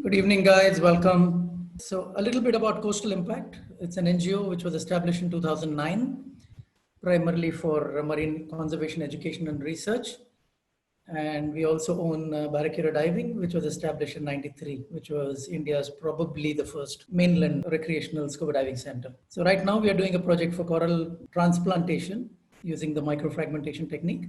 Good evening, guys. Welcome. So a little bit about Coastal Impact. It's an NGO which was established in 2009, primarily for marine conservation education and research. And we also own Barracuda Diving, which was established in 93, which was India's probably the first mainland recreational scuba diving center. So right now we are doing a project for coral transplantation using the microfragmentation technique.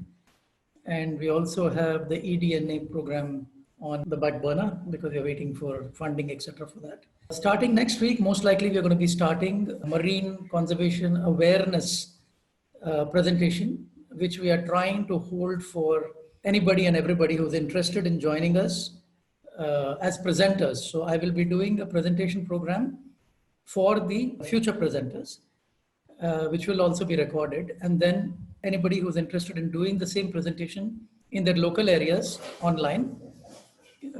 And we also have the eDNA program on the back burner because we're waiting for funding, etc. for that. Starting next week, most likely we're going to be starting a marine conservation awareness presentation, which we are trying to hold for anybody and everybody who's interested in joining us as presenters. So I will be doing a presentation program for the future presenters, which will also be recorded. And then anybody who's interested in doing the same presentation in their local areas online,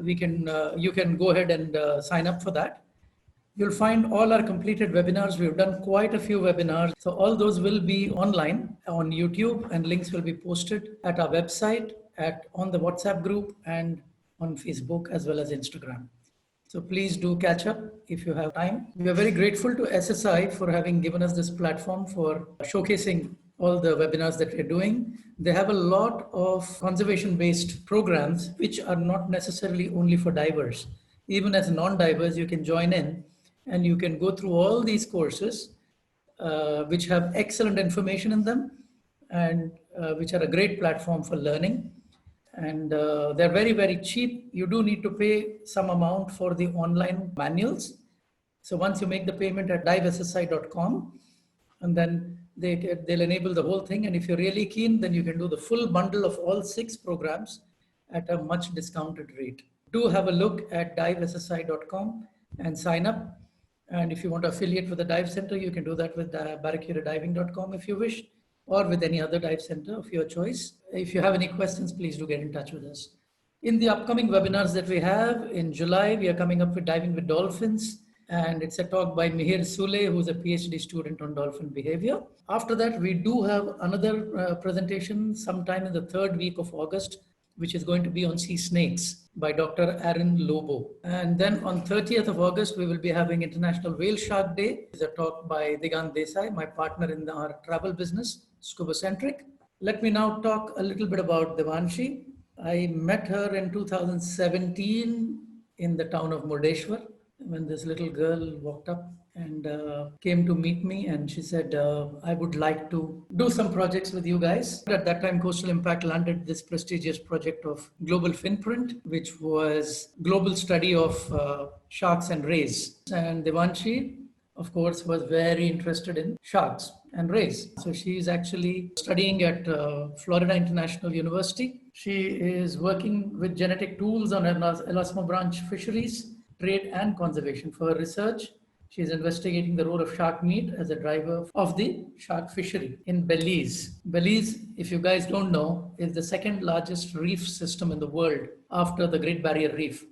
you can go ahead and sign up for that. You'll find all our completed webinars. We've done quite a few webinars. So all those will be online on YouTube, and links will be posted at our website, on the WhatsApp group, and on Facebook as well as Instagram. So please do catch up if you have time. We are very grateful to SSI for having given us this platform for showcasing all the webinars that we're doing. They have a lot of conservation-based programs, which are not necessarily only for divers. Even as non-divers, you can join in and you can go through all these courses, which have excellent information in them and which are a great platform for learning. And they're very, very cheap. You do need to pay some amount for the online manuals. So once you make the payment at divessi.com, and then they'll enable the whole thing. And if you're really keen, then you can do the full bundle of all 6 programs at a much discounted rate. Do have a look at divessi.com and sign up. And if you want to affiliate with the dive center, you can do that with barracudadiving.com if you wish, or with any other dive center of your choice. If you have any questions, please do get in touch with us. In the upcoming webinars that we have in July, we are coming up with diving with dolphins. And it's a talk by Mihir Sule, who's a PhD student on dolphin behavior. After that, we do have another presentation sometime in the 3rd week of August, which is going to be on sea snakes by Dr. Aaron Lobo. And then on 30th of August, we will be having International Whale Shark Day. It's a talk by Digant Desai, my partner in our travel business, Scuba Centric. Let me now talk a little bit about Devanshi. I met her in 2017 in the town of Murdeshwar, when this little girl walked up and came to meet me, and she said, I would like to do some projects with you guys. At that time, Coastal Impact landed this prestigious project of Global Finprint, which was global study of sharks and rays. And Devanshi, of course, was very interested in sharks and rays. So she is actually studying at Florida International University. She is working with genetic tools on elasmobranch fisheries, trade and conservation. For her research, she is investigating the role of shark meat as a driver of the shark fishery in Belize. Belize, if you guys don't know, is the 2nd largest reef system in the world after the Great Barrier Reef.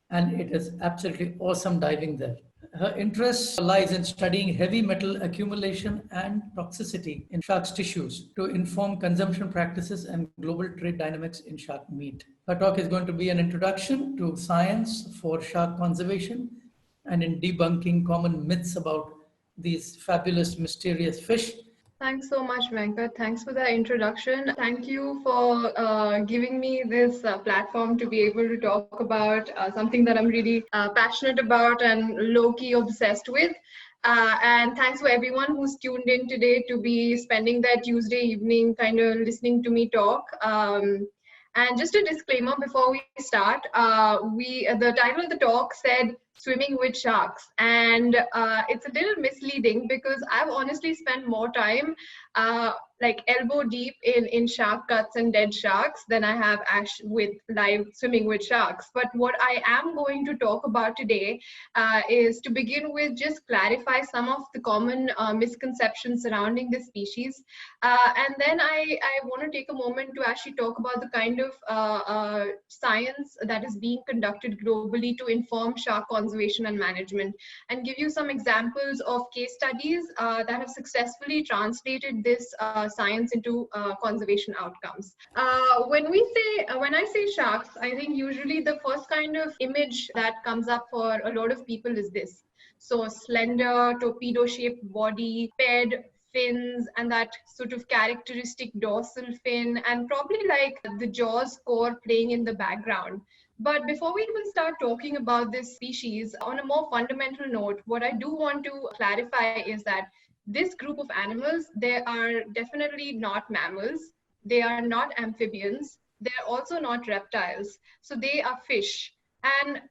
And it is absolutely awesome diving there. Her interest lies in studying heavy metal accumulation and toxicity in shark's tissues to inform consumption practices and global trade dynamics in shark meat. Her talk is going to be an introduction to science for shark conservation and in debunking common myths about these fabulous, mysterious fish. Thanks so much, Venkat. Thanks for that introduction. Thank you for giving me this platform to be able to talk about something that I'm really passionate about and low-key obsessed with. And thanks for everyone who's tuned in today to be spending that Tuesday evening kind of listening to me talk. And just a disclaimer before we start, the title of the talk said swimming with sharks, and it's a little misleading because I've honestly spent more time like elbow deep in shark guts and dead sharks than I have with live swimming with sharks. But what I am going to talk about today is to begin with just clarify some of the common misconceptions surrounding this species. And then I want to take a moment to actually talk about the kind of science that is being conducted globally to inform shark conservation conservation and management, and give you some examples of case studies that have successfully translated this science into conservation outcomes. When I say sharks, I think usually the first kind of image that comes up for a lot of people is this. So slender, torpedo-shaped body, paired fins, and that sort of characteristic dorsal fin, and probably like the jaws core playing in the background. But before we even start talking about this species, on a more fundamental note, what I do want to clarify is that this group of animals, they are definitely not mammals, they are not amphibians, they're also not reptiles, so they are fish. And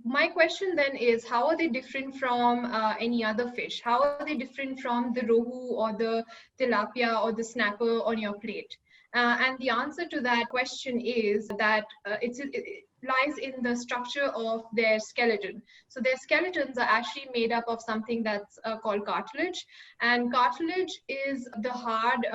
my question then is, how are they different from any other fish? How are they different from the rohu or the tilapia or the snapper on your plate? And the answer to that question is that it lies in the structure of their skeleton. So their skeletons are actually made up of something that's called cartilage. And cartilage is the hard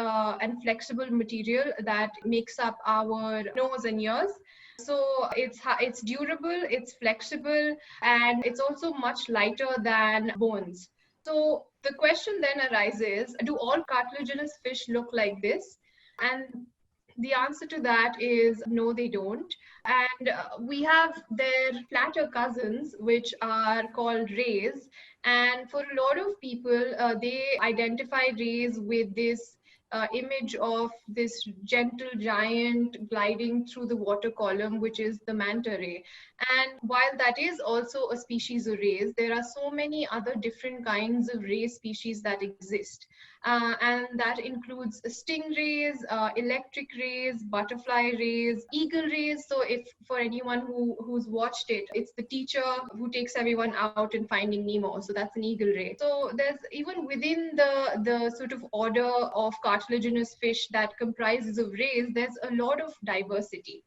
and flexible material that makes up our nose and ears. So it's durable, it's flexible, and it's also much lighter than bones. So the question then arises, do all cartilaginous fish look like this? And the answer to that is no, they don't. And we have their flatter cousins, which are called rays. And for a lot of people, they identify rays with this image of this gentle giant gliding through the water column, which is the manta ray. And while that is also a species of rays, there are so many other different kinds of ray species that exist. And that includes stingrays, electric rays, butterfly rays, eagle rays. So if for anyone who's watched it, it's the teacher who takes everyone out in Finding Nemo. So that's an eagle ray. So there's even within the sort of order of cartilaginous fish that comprises of rays, there's a lot of diversity.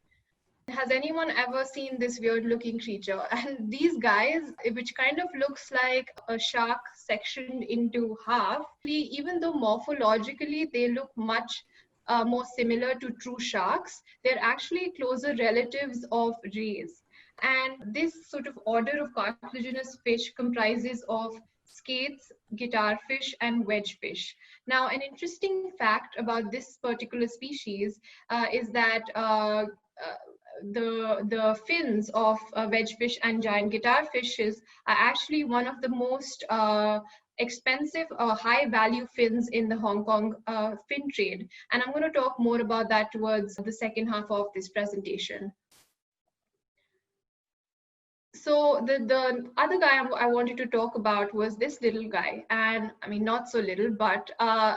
Has anyone ever seen this weird looking creature? And these guys, which kind of looks like a shark sectioned into half, even though morphologically they look much more similar to true sharks, they're actually closer relatives of rays. And this sort of order of cartilaginous fish comprises of skates, guitarfish, and wedgefish. Now, an interesting fact about this particular species is that the fins of wedgefish and giant guitarfishes are actually one of the most expensive high value fins in the Hong Kong fin trade. And I'm going to talk more about that towards the second half of this presentation. So the other guy I wanted to talk about was this little guy, and I mean not so little, but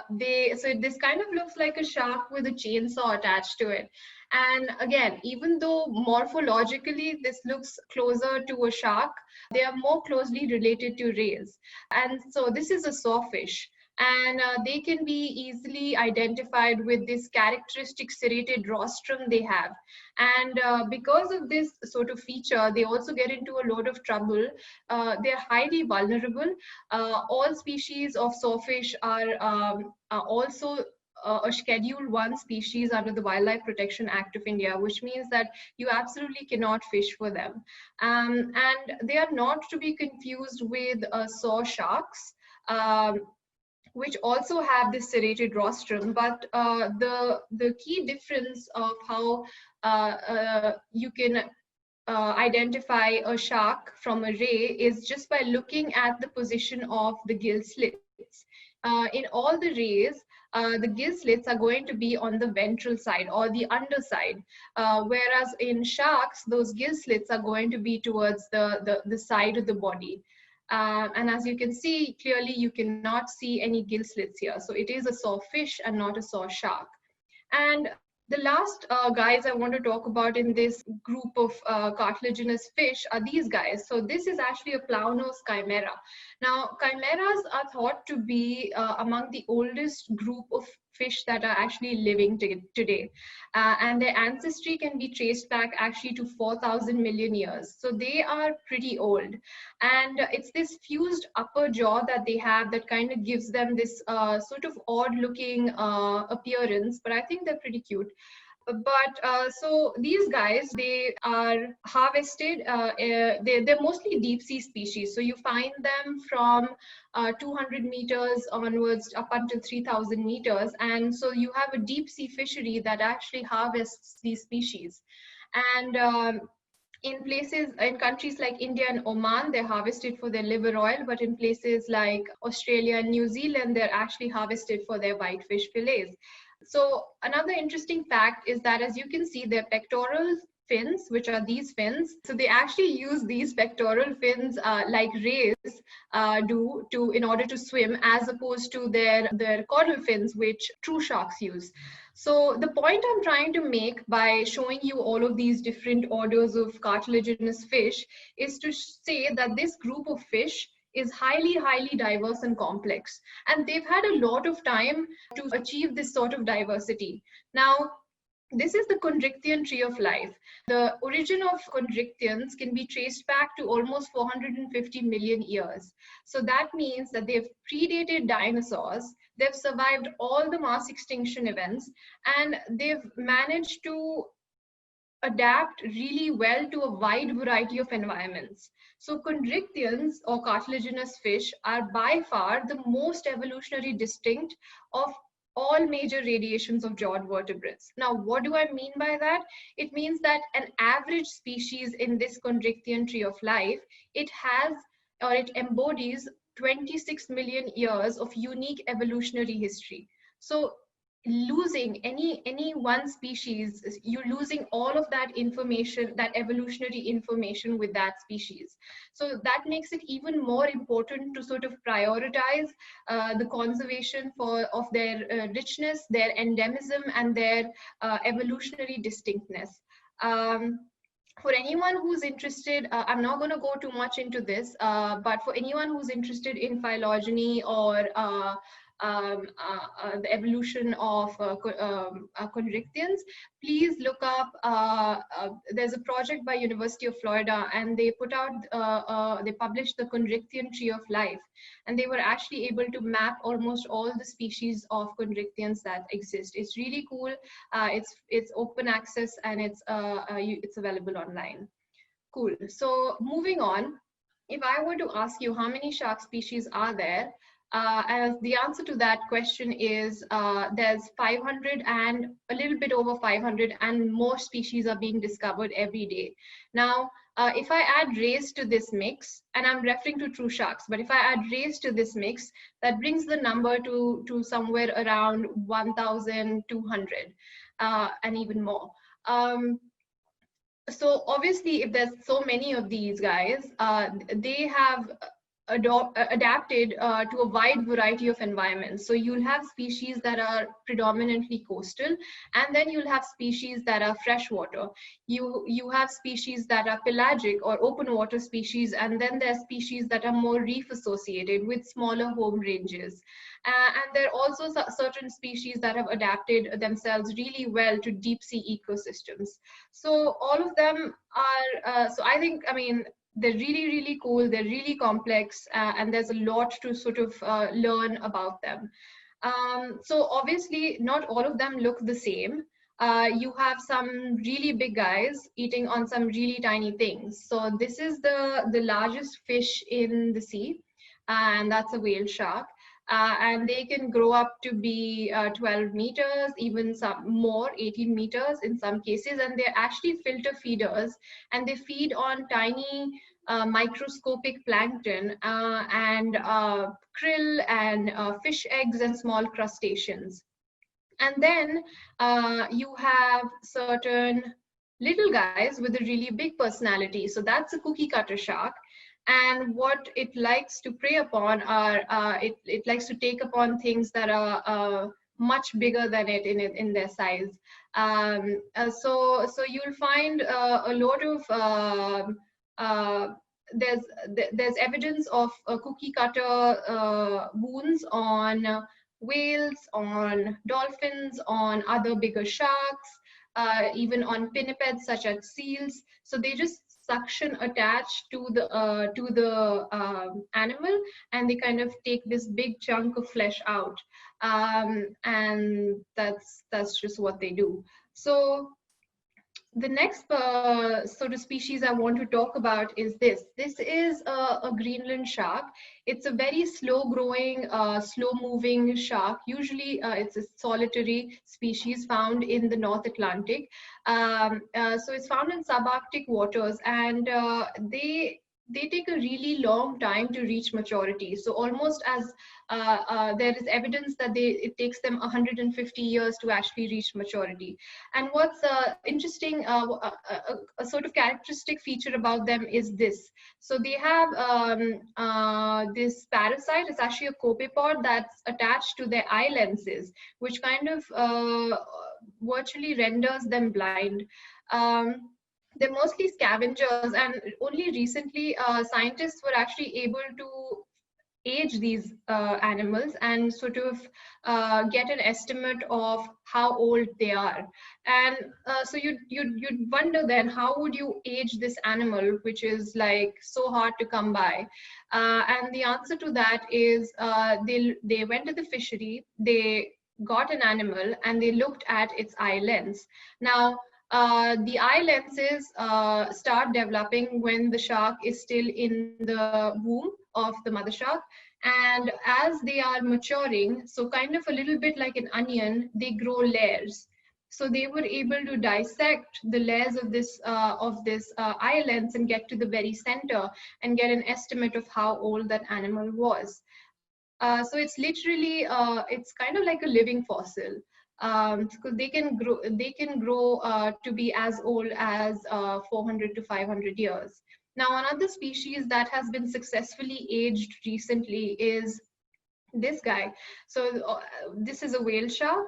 this kind of looks like a shark with a chainsaw attached to it. And again, even though morphologically this looks closer to a shark, they are more closely related to rays. And so this is a sawfish. And they can be easily identified with this characteristic serrated rostrum they have. And because of this sort of feature, they also get into a lot of trouble. They're highly vulnerable. All species of sawfish are also a Schedule 1 species under the Wildlife Protection Act of India, which means that you absolutely cannot fish for them. And they are not to be confused with saw sharks, which also have this serrated rostrum. But the key difference of how you can identify a shark from a ray is just by looking at the position of the gill slits. In all the rays, the gill slits are going to be on the ventral side or the underside, whereas in sharks, those gill slits are going to be towards the side of the body. And as you can see, clearly you cannot see any gill slits here. So it is a sawfish and not a saw shark. And the last guys I want to talk about in this group of cartilaginous fish are these guys. So this is actually a plow-nosed chimera. Now, chimeras are thought to be among the oldest group of fish that are actually living today. And their ancestry can be traced back actually to 4,000 million years. So they are pretty old. And it's this fused upper jaw that they have that kind of gives them this sort of odd looking appearance, but I think they're pretty cute. So these guys, they are harvested. They're mostly deep sea species. So you find them from 200 meters onwards up until 3,000 meters. And so you have a deep sea fishery that actually harvests these species. And in countries like India and Oman, they're harvested for their liver oil, but in places like Australia and New Zealand, they're actually harvested for their whitefish fillets. So another interesting fact is that, as you can see, their pectoral fins, which are these fins, so they actually use these pectoral fins like rays do in order to swim, as opposed to their caudal fins, which true sharks use. So the point I'm trying to make by showing you all of these different orders of cartilaginous fish is to say that this group of fish is highly, highly diverse and complex. And they've had a lot of time to achieve this sort of diversity. Now, this is the Chondrichthyan tree of life. The origin of Chondrichthyans can be traced back to almost 450 million years. So that means that they've predated dinosaurs, they've survived all the mass extinction events, and they've managed to adapt really well to a wide variety of environments. So chondrichthyans, or cartilaginous fish, are by far the most evolutionary distinct of all major radiations of jawed vertebrates. Now, what do I mean by that? It means that an average species in this chondrichthyan tree of life, it has, or it embodies 26 million years of unique evolutionary history. So losing any one species, you're losing all of that information, that evolutionary information with that species. So that makes it even more important to sort of prioritize the conservation of their richness, their endemism, and their evolutionary distinctness. For anyone who's interested, I'm not going to go too much into this, but for anyone who's interested in phylogeny or the evolution of chondrichthyans, please look up, there's a project by University of Florida, and they put out, they published the Chondrichthyan tree of life, and they were actually able to map almost all the species of chondrichthyans that exist. It's really cool. It's open access, and it's available online. Cool. So moving on, if I were to ask you how many shark species are there, and the answer to that question is there's 500 and a little bit over 500, and more species are being discovered every day. Now, if I add rays to this mix, and I'm referring to true sharks, but if I add rays to this mix, that brings the number to somewhere around 1,200 and even more. So obviously, if there's so many of these guys, they have adapted to a wide variety of environments. So you'll have species that are predominantly coastal, and then you'll have species that are freshwater. You have species that are pelagic or open water species, and then there are species that are more reef associated with smaller home ranges. And there are also certain species that have adapted themselves really well to deep sea ecosystems. So all of them are, so I think, I mean, they're really, really cool, they're really complex, and there's a lot to sort of learn about them. So obviously, not all of them look the same. You have some really big guys eating on some really tiny things. So this is the largest fish in the sea, and that's a whale shark. And they can grow up to be 12 meters, even some more, 18 meters in some cases. And they're actually filter feeders, and they feed on tiny microscopic plankton and krill and fish eggs and small crustaceans. And then you have certain little guys with a really big personality. So that's a cookie cutter shark. And what it likes to prey upon are, it likes to take upon things that are much bigger than it in their size. So you'll find a lot of, there's evidence of cookie cutter wounds on whales, on dolphins, on other bigger sharks, even on pinnipeds such as seals. So they just suction attached to the animal, and they kind of take this big chunk of flesh out, and that's just what they do. So the next sort of species I want to talk about is this. This is a Greenland shark. It's a very slow growing, slow moving shark. Usually it's a solitary species found in the North Atlantic. So it's found in subarctic waters, and they take a really long time to reach maturity. So almost as there is evidence that it takes them 150 years to actually reach maturity. And what's interesting, a sort of characteristic feature about them is this. So they have this parasite. It's actually a copepod that's attached to their eye lenses, which kind of virtually renders them blind. They're mostly scavengers, and only recently scientists were actually able to age these animals and sort of get an estimate of how old they are. And so you'd wonder then, how would you age this animal, which is like so hard to come by? And the answer to that is they went to the fishery, they got an animal, and they looked at its eye lens. Now the eye lenses start developing when the shark is still in the womb of the mother shark. And as they are maturing, so kind of a little bit like an onion, they grow layers. So they were able to dissect the layers of this eye lens and get to the very center and get an estimate of how old that animal was. So it's literally it's kind of like a living fossil. Because they can grow to be as old as 400 to 500 years. Now, another species that has been successfully aged recently is this guy. So this is a whale shark.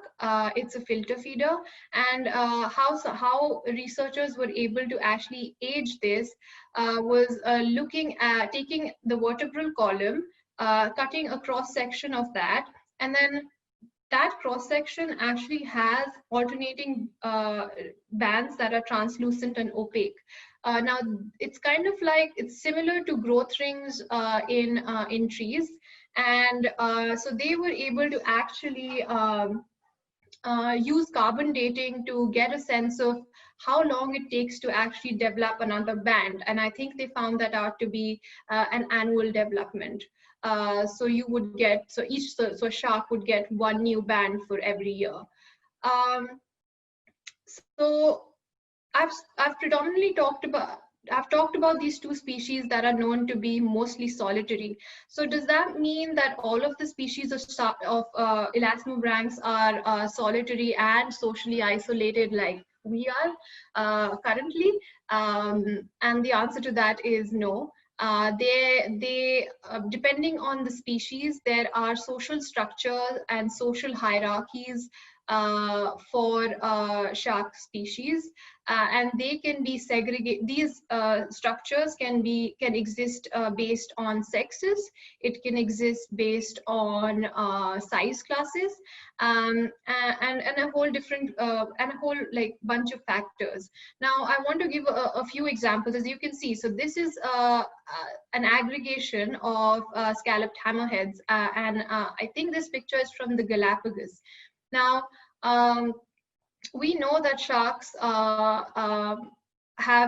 It's a filter feeder, and how researchers were able to actually age this was looking at taking the vertebral column, cutting a cross section of that, and then that cross section actually has alternating bands that are translucent and opaque. Now it's kind of like, it's similar to growth rings in trees, and so they were able to actually use carbon dating to get a sense of how long it takes to actually develop another band. And I think they found that out to be an annual development. So you would get, so so a shark would get one new band for every year. So I've predominantly talked about these two species that are known to be mostly solitary. So does that mean that all of the species of elasmobranchs are solitary and socially isolated like we are currently? And the answer to that is no. Depending on the species, there are social structures and social hierarchies for shark species, and they can be segregated. These structures can exist based on sexes. It can exist based on size classes, and a whole different and a whole like bunch of factors. Now I want to give a few examples. As you can see, so this is an aggregation of scalloped hammerheads, and I think this picture is from the Galapagos. Now, we know that sharks have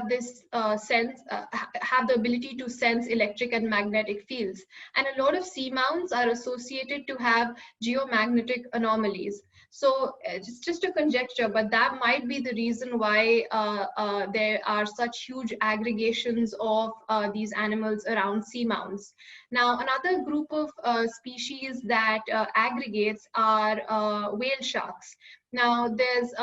this have the ability to sense electric and magnetic fields, and a lot of seamounts are associated to have geomagnetic anomalies. So it's just a conjecture, but that might be the reason why there are such huge aggregations of these animals around seamounts. Now, another group of species that aggregates are whale sharks. Now, there's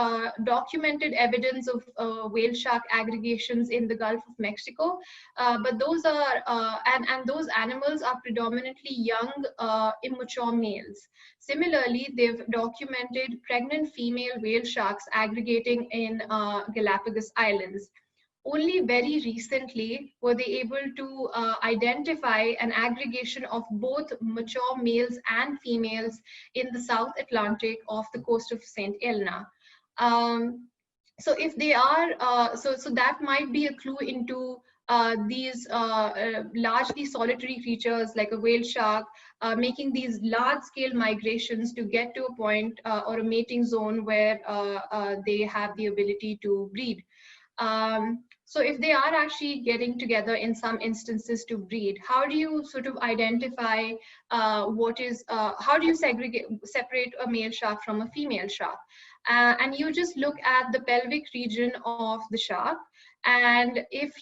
documented evidence of whale shark aggregations in the Gulf of Mexico, but those are, and those animals are predominantly young, immature males. Similarly, they've documented pregnant female whale sharks aggregating in Galapagos Islands. Only very recently were they able to identify an aggregation of both mature males and females in the South Atlantic off the coast of St. Helena. So if they are, so that might be a clue into these largely solitary creatures like a whale shark making these large-scale migrations to get to a point or a mating zone where they have the ability to breed. So if they are actually getting together in some instances to breed, how do you sort of identify how do you separate a male shark from a female shark? And you just look at the pelvic region of the shark, and if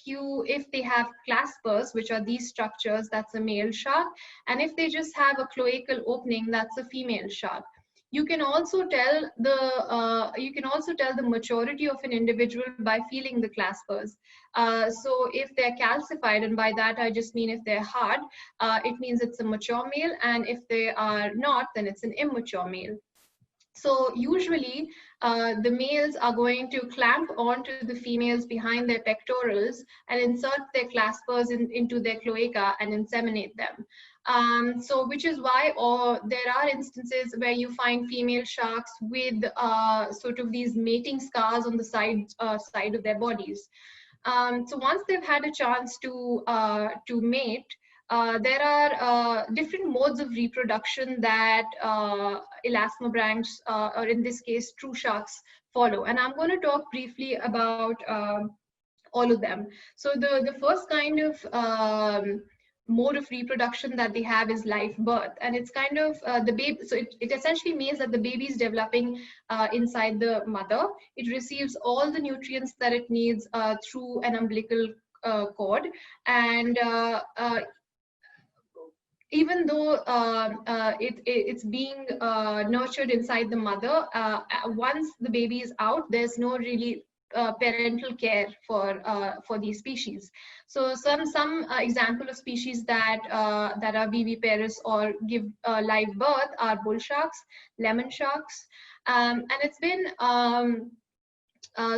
they have claspers, which are these structures, that's a male shark, and if they just have a cloacal opening, that's a female shark. You can also tell the maturity of an individual by feeling the claspers. So if they're calcified, and by that I just mean if they're hard, it means it's a mature male, and if they are not, then it's an immature male. So usually the males are going to clamp onto the females behind their pectorals and insert their claspers into their cloaca and inseminate them. So which is why there are instances where you find female sharks with sort of these mating scars on the side of their bodies. So once they've had a chance to mate, there are different modes of reproduction that elasmobranch, or in this case, true sharks, follow. And I'm going to talk briefly about all of them. So the first kind of mode of reproduction that they have is live birth, and it's kind of the baby. So it essentially means that the baby is developing inside the mother. It receives all the nutrients that it needs through an umbilical cord, and even though it's being nurtured inside the mother, once the baby is out, there's no really parental care for these species. So some example of species that are viviparous or give live birth are bull sharks, lemon sharks, and it's been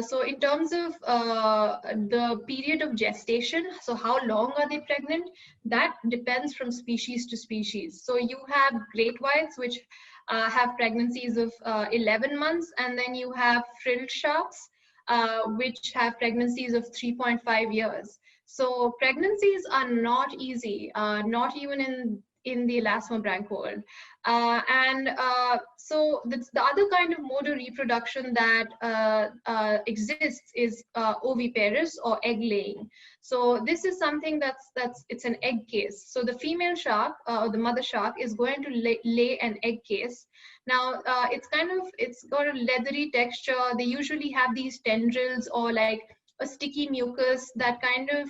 so in terms of the period of gestation, so how long are they pregnant, that depends from species to species. So you have great whites, which have pregnancies of 11 months, and then you have frilled sharks, which have pregnancies of 3.5 years. So pregnancies are not easy, not even in the elasmobranch world. So the other kind of mode of reproduction that exists is oviparous, or egg laying. So this is something it's an egg case. So the female shark, or the mother shark, is going to lay an egg case. Now it's got a leathery texture. They usually have these tendrils or like a sticky mucus that kind of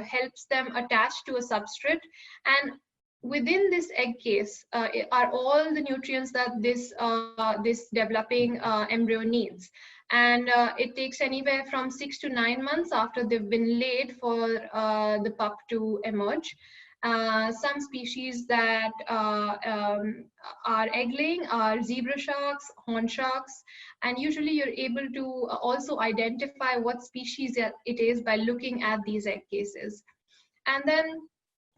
helps them attach to a substrate, and within this egg case are all the nutrients that this developing embryo needs. And it takes anywhere from 6 to 9 months after they've been laid for the pup to emerge. Some species that are egg laying are zebra sharks, horn sharks, and usually you're able to also identify what species it is by looking at these egg cases. And then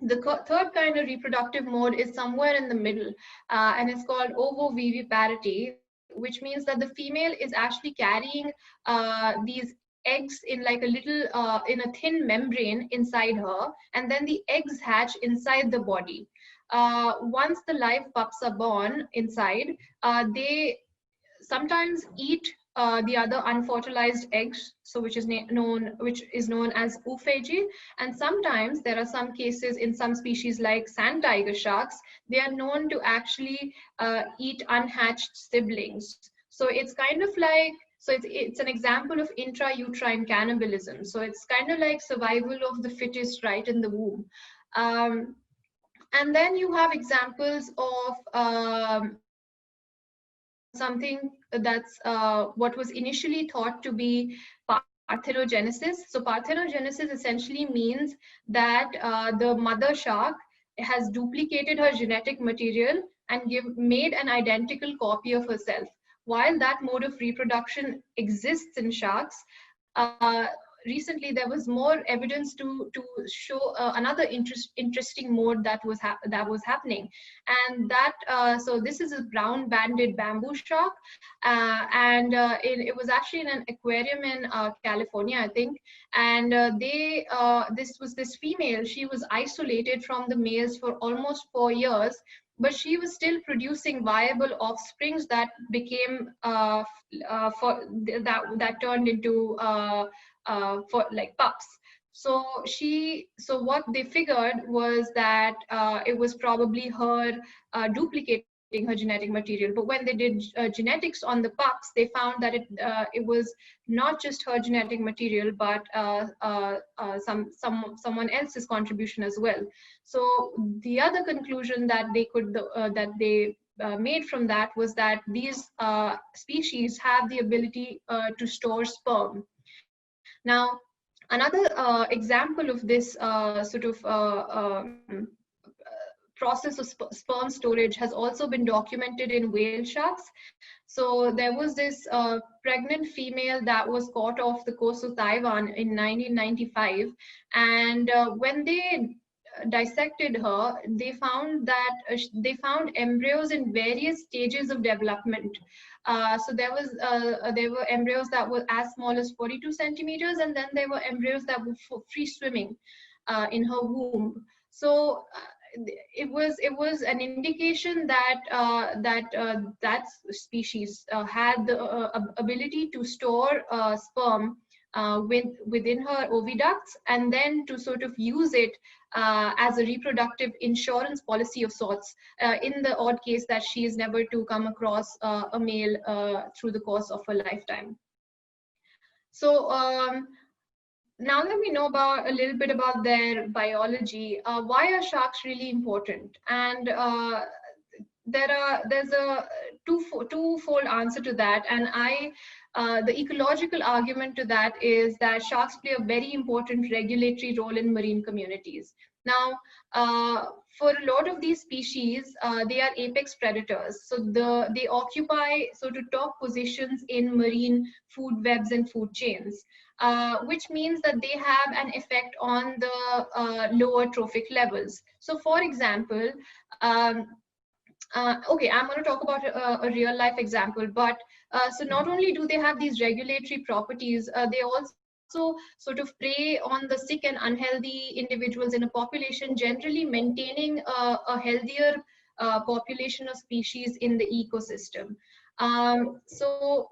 the third kind of reproductive mode is somewhere in the middle, and it's called ovoviviparity, which means that the female is actually carrying these eggs in like a little, in a thin membrane inside her, and then the eggs hatch inside the body. Once the live pups are born inside, they sometimes eat the other unfertilized eggs, so which is known as OTHE, and sometimes there are some cases in some species like sand tiger sharks, they are known to actually eat unhatched siblings. So it's kind of like, so it's an example of intrauterine cannibalism. So it's kind of like survival of the fittest right in the womb. And then you have examples of something that's what was initially thought to be parthenogenesis. So parthenogenesis essentially means that the mother shark has duplicated her genetic material and made an identical copy of herself. While that mode of reproduction exists in sharks, recently there was more evidence to show another interesting mode that was happening, and that so this is a brown banded bamboo shark, and it was actually in an aquarium in California, I think, and this female, she was isolated from the males for almost 4 years, but she was still producing viable offsprings that became that turned into for like pups. So what they figured was that it was probably her duplicating her genetic material. But when they did genetics on the pups, they found that it was not just her genetic material, but someone else's contribution as well. So the other conclusion that they made from that was that these species have the ability to store sperm. Now, another example of this sort of process of sperm storage has also been documented in whale sharks. So there was this pregnant female that was caught off the coast of Taiwan in 1995, and when they dissected her, they found that they found embryos in various stages of development. So there were embryos that were as small as 42 centimeters, and then there were embryos that were free swimming in her womb. So it was an indication that that species had the ability to store sperm within her oviducts, and then to sort of use it as a reproductive insurance policy of sorts, in the odd case that she is never to come across a male through the course of her lifetime. So now that we know about a little bit about their biology, why are sharks really important? And there's a twofold answer to that, and the ecological argument to that is that sharks play a very important regulatory role in marine communities. Now, for a lot of these species, they are apex predators, so they occupy sort of top positions in marine food webs and food chains. Which means that they have an effect on the lower trophic levels. So for example, okay, I'm going to talk about a real life example, but so not only do they have these regulatory properties, they also sort of prey on the sick and unhealthy individuals in a population, generally maintaining a healthier population of species in the ecosystem. So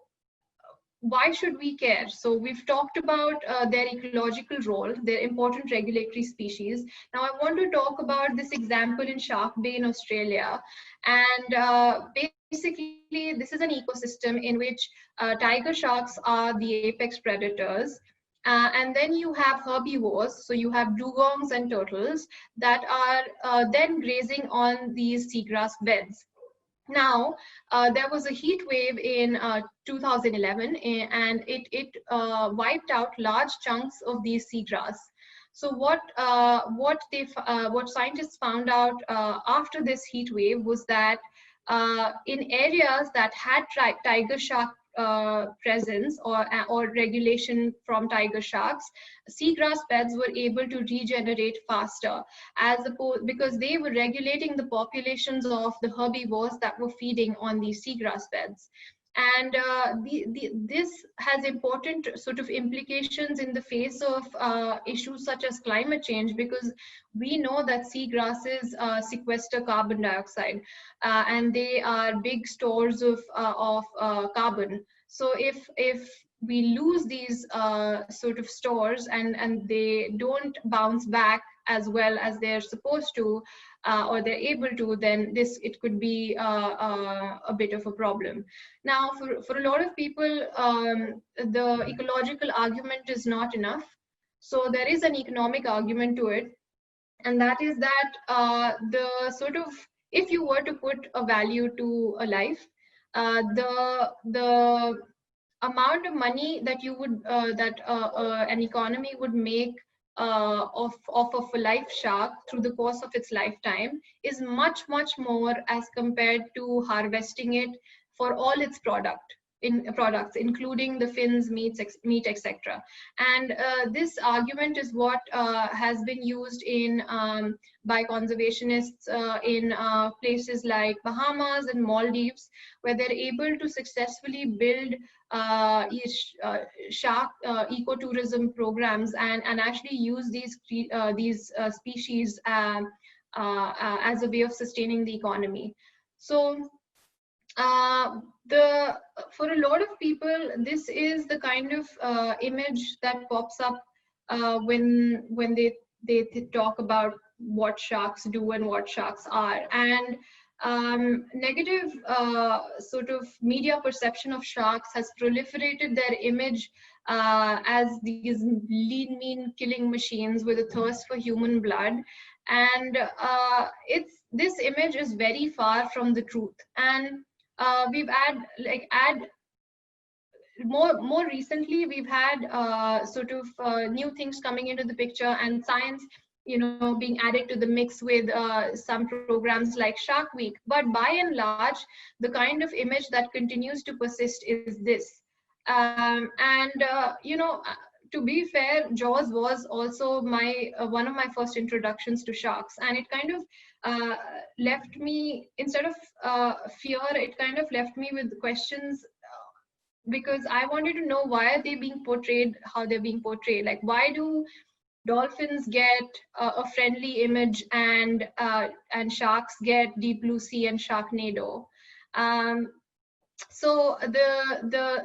why should we care? So we've talked about their ecological role, their important regulatory species. Now I want to talk about this example in Shark Bay in Australia. And basically, this is an ecosystem in which tiger sharks are the apex predators. And then you have herbivores, so you have dugongs and turtles that are then grazing on these seagrass beds. Now, there was a heat wave in 2011, and it wiped out large chunks of these seagrass. So what scientists found out after this heat wave was that in areas that had tiger shark presence or regulation from tiger sharks, seagrass beds were able to regenerate faster, because they were regulating the populations of the herbivores that were feeding on these seagrass beds. And this has important sort of implications in the face of issues such as climate change, because we know that seagrasses sequester carbon dioxide, and they are big stores of carbon. So if we lose these sort of stores and they don't bounce back as well as they're supposed to, or they're able to, then it could be a bit of a problem. Now, for a lot of people, the ecological argument is not enough. So there is an economic argument to it, and that is that the sort of, if you were to put a value to a life, the amount of money that you would an economy would make of a life shark through the course of its lifetime is much more as compared to harvesting it for all its product. in products, including the fins, meat, etc. And this argument is what has been used in by conservationists in places like Bahamas and Maldives, where they're able to successfully build shark ecotourism programs and actually use these species as a way of sustaining the economy. So for a lot of people, this is the kind of image that pops up when they talk about what sharks do and what sharks are. And negative sort of media perception of sharks has proliferated their image as these lean, mean killing machines with a thirst for human blood. And this image is very far from the truth. And we've more recently, we've had sort of new things coming into the picture, and science, being added to the mix with some programs like Shark Week. But by and large, the kind of image that continues to persist is this. To be fair, Jaws was also my one of my first introductions to sharks, and it kind of left me, instead of fear, it kind of left me with questions, because I wanted to know, why are they being portrayed how they're being portrayed? Like, why do dolphins get a friendly image and sharks get Deep Blue Sea and Sharknado? So the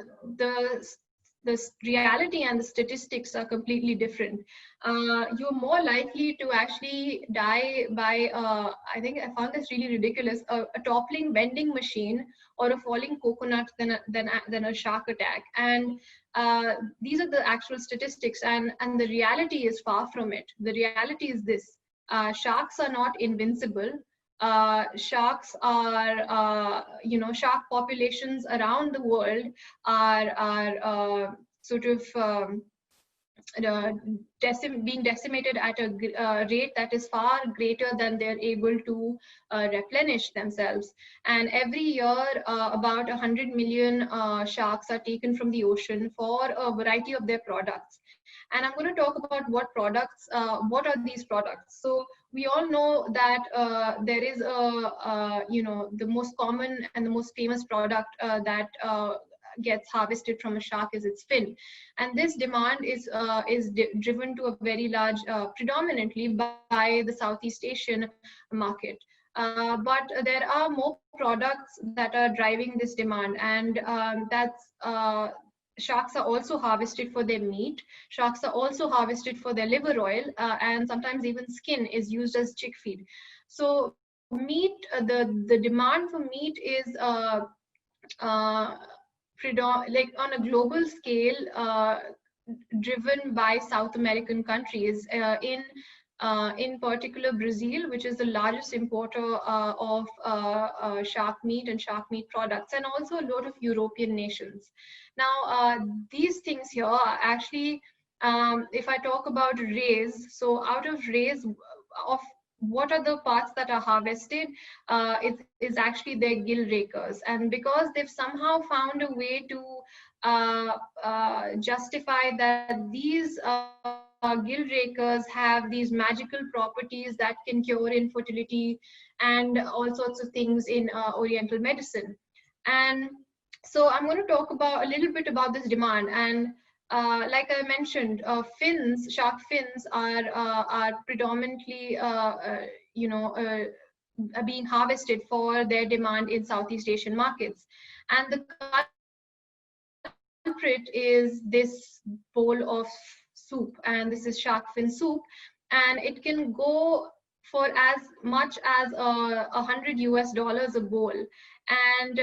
reality and the statistics are completely different. You're more likely to actually die by, I think I found this really ridiculous, a toppling vending machine or a falling coconut than a shark attack. And these are the actual statistics, and the reality is far from it. The reality is this: sharks are not invincible. Sharks are, shark populations around the world are sort of being decimated at a rate that is far greater than they're able to replenish themselves. And every year, about 100 million sharks are taken from the ocean for a variety of their products. And I'm going to talk about what are these products. So we all know that there is the most common and the most famous product that gets harvested from a shark is its fin. And this demand is driven to a very large, predominantly by the Southeast Asian market. But there are more products that are driving this demand, and sharks are also harvested for their meat. Sharks are also harvested for their liver oil, and sometimes even skin is used as chick feed. So meat, the demand for meat is like on a global scale, driven by South American countries, in particular Brazil, which is the largest importer of shark meat and shark meat products, and also a lot of European nations. Now, these things here are actually, if I talk about rays, so out of rays, of what are the parts that are harvested, it is actually their gill rakers. And because they've somehow found a way to justify that these gill rakers have these magical properties that can cure infertility and all sorts of things in Oriental medicine. And so I'm going to talk about a little bit about this demand. And like I mentioned, shark fins are predominantly, being harvested for their demand in Southeast Asian markets. And the culprit is this bowl of soup, and this is shark fin soup, and it can go for as much as $100 a bowl. And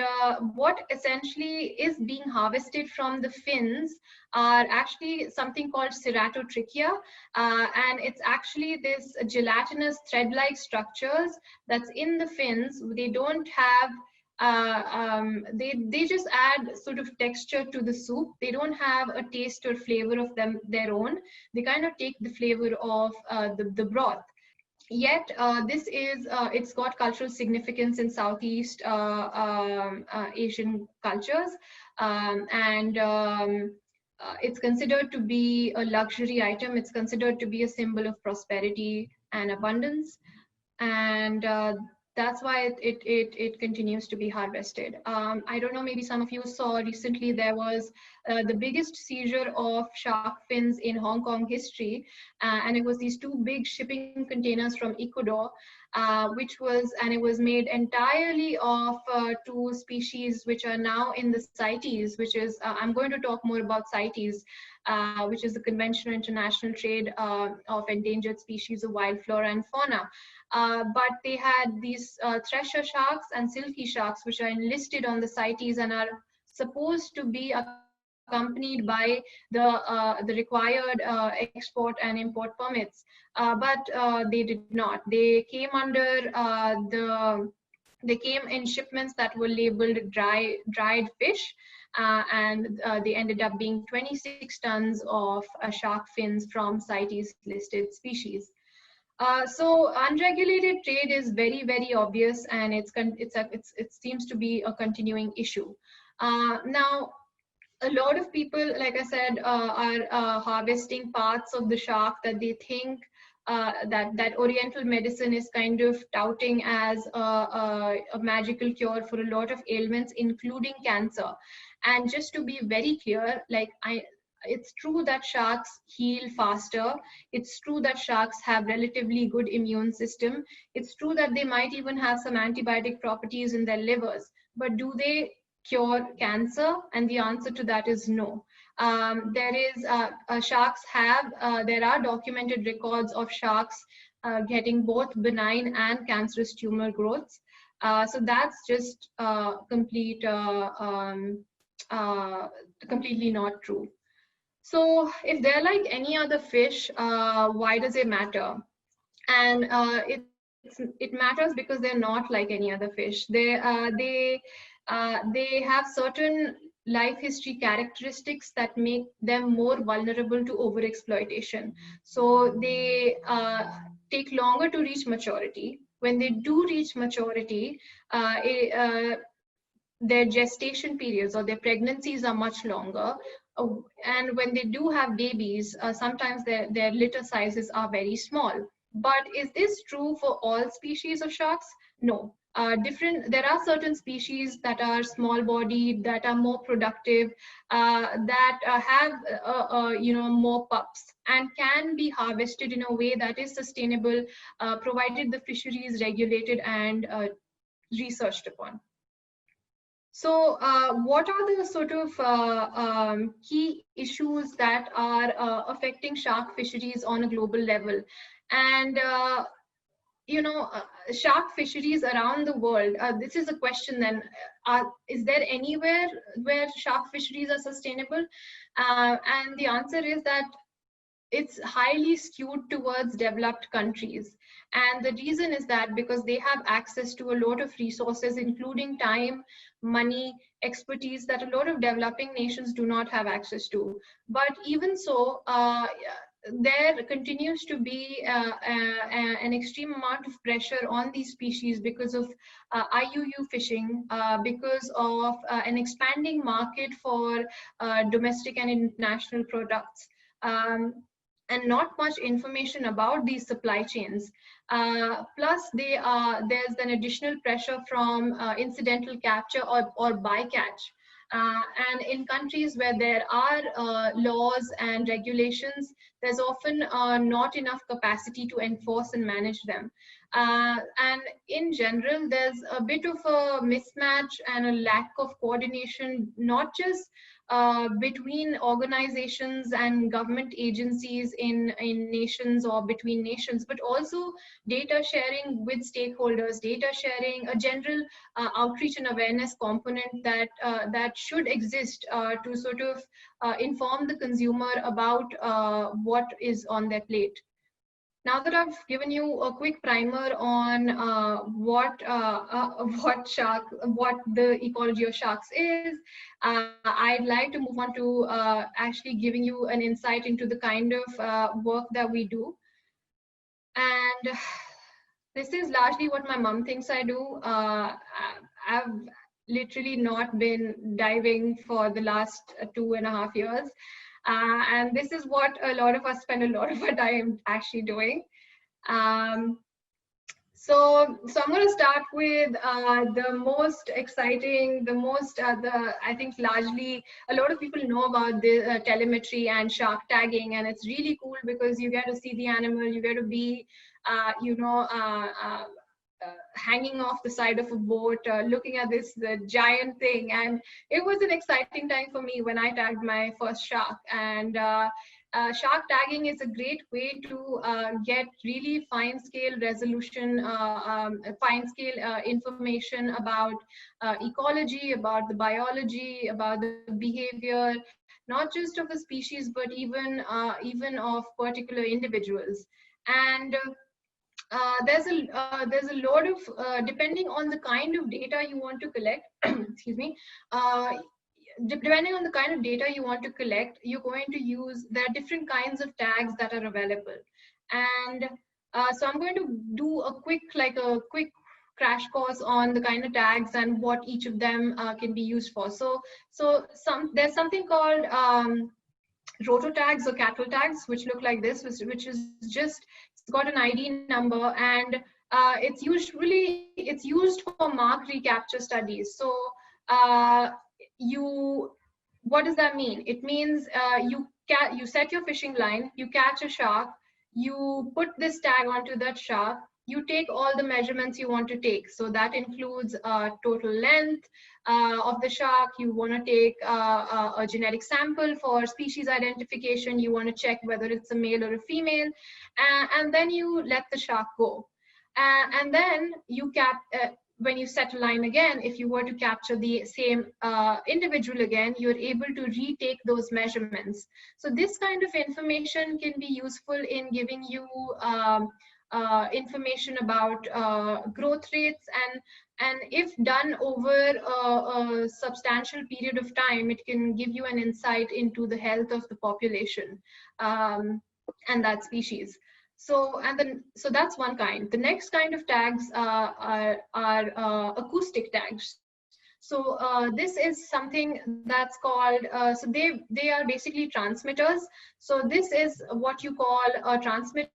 what essentially is being harvested from the fins are actually something called ceratotrichia, and it's actually this gelatinous thread-like structures that's in the fins. They don't have they just add sort of texture to the soup. They don't have a taste or flavor of their own. They kind of take the flavor of the broth. Yet it's got cultural significance in Southeast Asian cultures, and it's considered to be a luxury item. It's considered to be a symbol of prosperity and abundance, and that's why it continues to be harvested. I don't know, maybe some of you saw recently there was the biggest seizure of shark fins in Hong Kong history, and it was these two big shipping containers from Ecuador, and it was made entirely of two species which are now in the CITES, which is, I'm going to talk more about CITES, which is the Convention on International Trade of Endangered Species of Wild Flora and Fauna. But they had these thresher sharks and silky sharks, which are enlisted on the CITES and are supposed to be accompanied by the required export and import permits, but they did not. They came under they came in shipments that were labeled dried fish, and they ended up being 26 tons of shark fins from CITES listed species. So unregulated trade is very, very obvious, and it seems to be a continuing issue. Now, a lot of people, like I said, are harvesting parts of the shark that they think that Oriental medicine is kind of touting as a magical cure for a lot of ailments, including cancer. And just to be very clear, it's true that sharks heal faster. It's true that sharks have relatively good immune system. It's true that they might even have some antibiotic properties in their livers. But do they cure cancer? And the answer to that is no. There are documented records of sharks getting both benign and cancerous tumor growths. So that's just completely not true. So if they're like any other fish, why does it matter? And it matters because they're not like any other fish. They have certain life history characteristics that make them more vulnerable to overexploitation. So they take longer to reach maturity. When they do reach maturity, their gestation periods or their pregnancies are much longer. And when they do have babies, sometimes their litter sizes are very small. But is this true for all species of sharks? No. There are certain species that are small bodied, that are more productive, that have more pups and can be harvested in a way that is sustainable, provided the fishery is regulated and researched upon. So what are the sort of key issues that are affecting shark fisheries on a global level? And shark fisheries around the world, this is a question then, is there anywhere where shark fisheries are sustainable? And the answer is that it's highly skewed towards developed countries. And the reason is that because they have access to a lot of resources, including time, money, expertise that a lot of developing nations do not have access to. But even so, there continues to be an extreme amount of pressure on these species because of IUU fishing, because of an expanding market for domestic and international products. And not much information about these supply chains. Plus, there's an additional pressure from incidental capture or bycatch. And in countries where there are laws and regulations, there's often not enough capacity to enforce and manage them. And in general, there's a bit of a mismatch and a lack of coordination, not just between organizations and government agencies in nations or between nations, but also data sharing with stakeholders, data sharing, a general outreach and awareness component that should exist to sort of inform the consumer about what is on their plate. Now that I've given you a quick primer on what the ecology of sharks is, I'd like to move on to actually giving you an insight into the kind of work that we do. And This is largely what my mom thinks I do. I've literally not been diving for the last 2.5 years. And this is what a lot of us spend a lot of our time actually doing. Um, so I'm going to start with the most exciting, I think largely a lot of people know about the telemetry and shark tagging, and it's really cool because you get to see the animal, you get to be, hanging off the side of a boat, looking at this the giant thing, and it was an exciting time for me when I tagged my first shark. And shark tagging is a great way to get really fine scale resolution, fine scale information about ecology, about the biology, about the behavior, not just of a species, but even of particular individuals. And there's a lot of depending on the kind of data you want to collect. Excuse me. Depending on the kind of data you want to collect, you're going to use, there are different kinds of tags that are available. And so I'm going to do a quick crash course on the kind of tags and what each of them can be used for. So there's something called roto tags or cattle tags, which look like this, which is just, it's got an ID number, and it's used for mark recapture studies. So what does that mean? It means you set your fishing line, you catch a shark, you put this tag onto that shark, you take all the measurements you want to take. So that includes total length of the shark. You want to take a genetic sample for species identification. You want to check whether it's a male or a female, and then you let the shark go. And then when you set a line again, if you were to capture the same individual again, you're able to retake those measurements. So this kind of information can be useful in giving you information about growth rates, and if done over a substantial period of time, it can give you an insight into the health of the population and that species. So that's one kind. The next kind of tags are acoustic tags. So this is something that's called, so they are basically transmitters. So this is what you call a transmitter,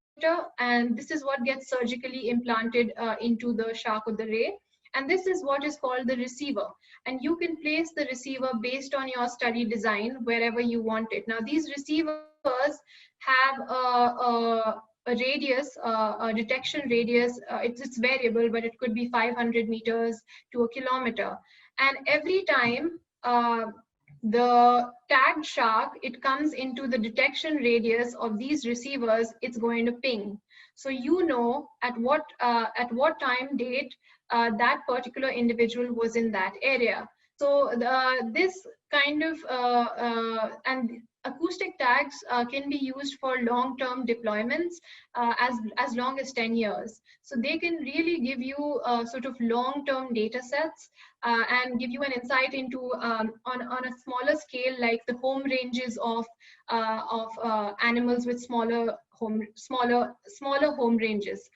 and this is what gets surgically implanted into the shark or the ray. And this is what is called the receiver. And you can place the receiver based on your study design wherever you want it. Now, these receivers have a radius, a detection radius. It's variable, but it could be 500 meters to a kilometer. And every time the tagged shark, it comes into the detection radius of these receivers, it's going to ping. So you know at what time date that particular individual was in that area. So this kind of and acoustic tags can be used for long-term deployments as long as 10 years. So they can really give you sort of long-term data sets and give you an insight into on a smaller scale, like the home ranges of animals with smaller home ranges.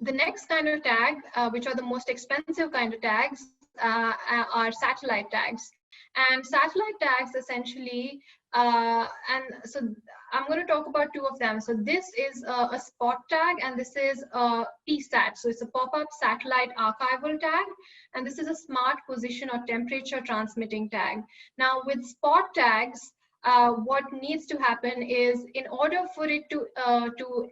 The next kind of tag, which are the most expensive kind of tags, are satellite tags. And satellite tags essentially, and so I'm going to talk about two of them. So this is a spot tag, and this is a PSAT. So it's a pop-up satellite archival tag, and this is a smart position or temperature transmitting tag. Now with spot tags, what needs to happen is, in order for it to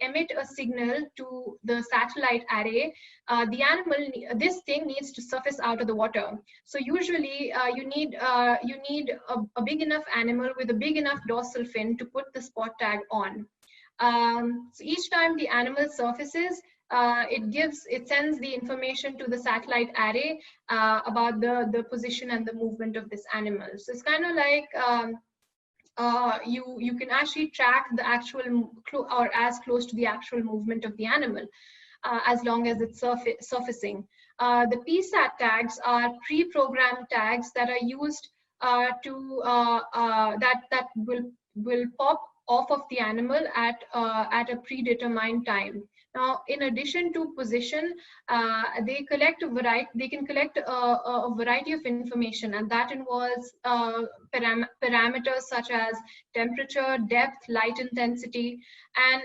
emit a signal to the satellite array, the animal, this thing needs to surface out of the water. So usually you need a big enough animal with a big enough dorsal fin to put the spot tag on. So each time the animal surfaces, it sends the information to the satellite array about the position and the movement of this animal. So it's kind of like you can actually track the actual or as close to the actual movement of the animal as long as it's surfacing. The PSAT tags are pre-programmed tags that are used that will pop off of the animal at a predetermined time. Now, in addition to position, they collect a variety. They can collect a variety of information, and that involves parameters such as temperature, depth, light intensity, and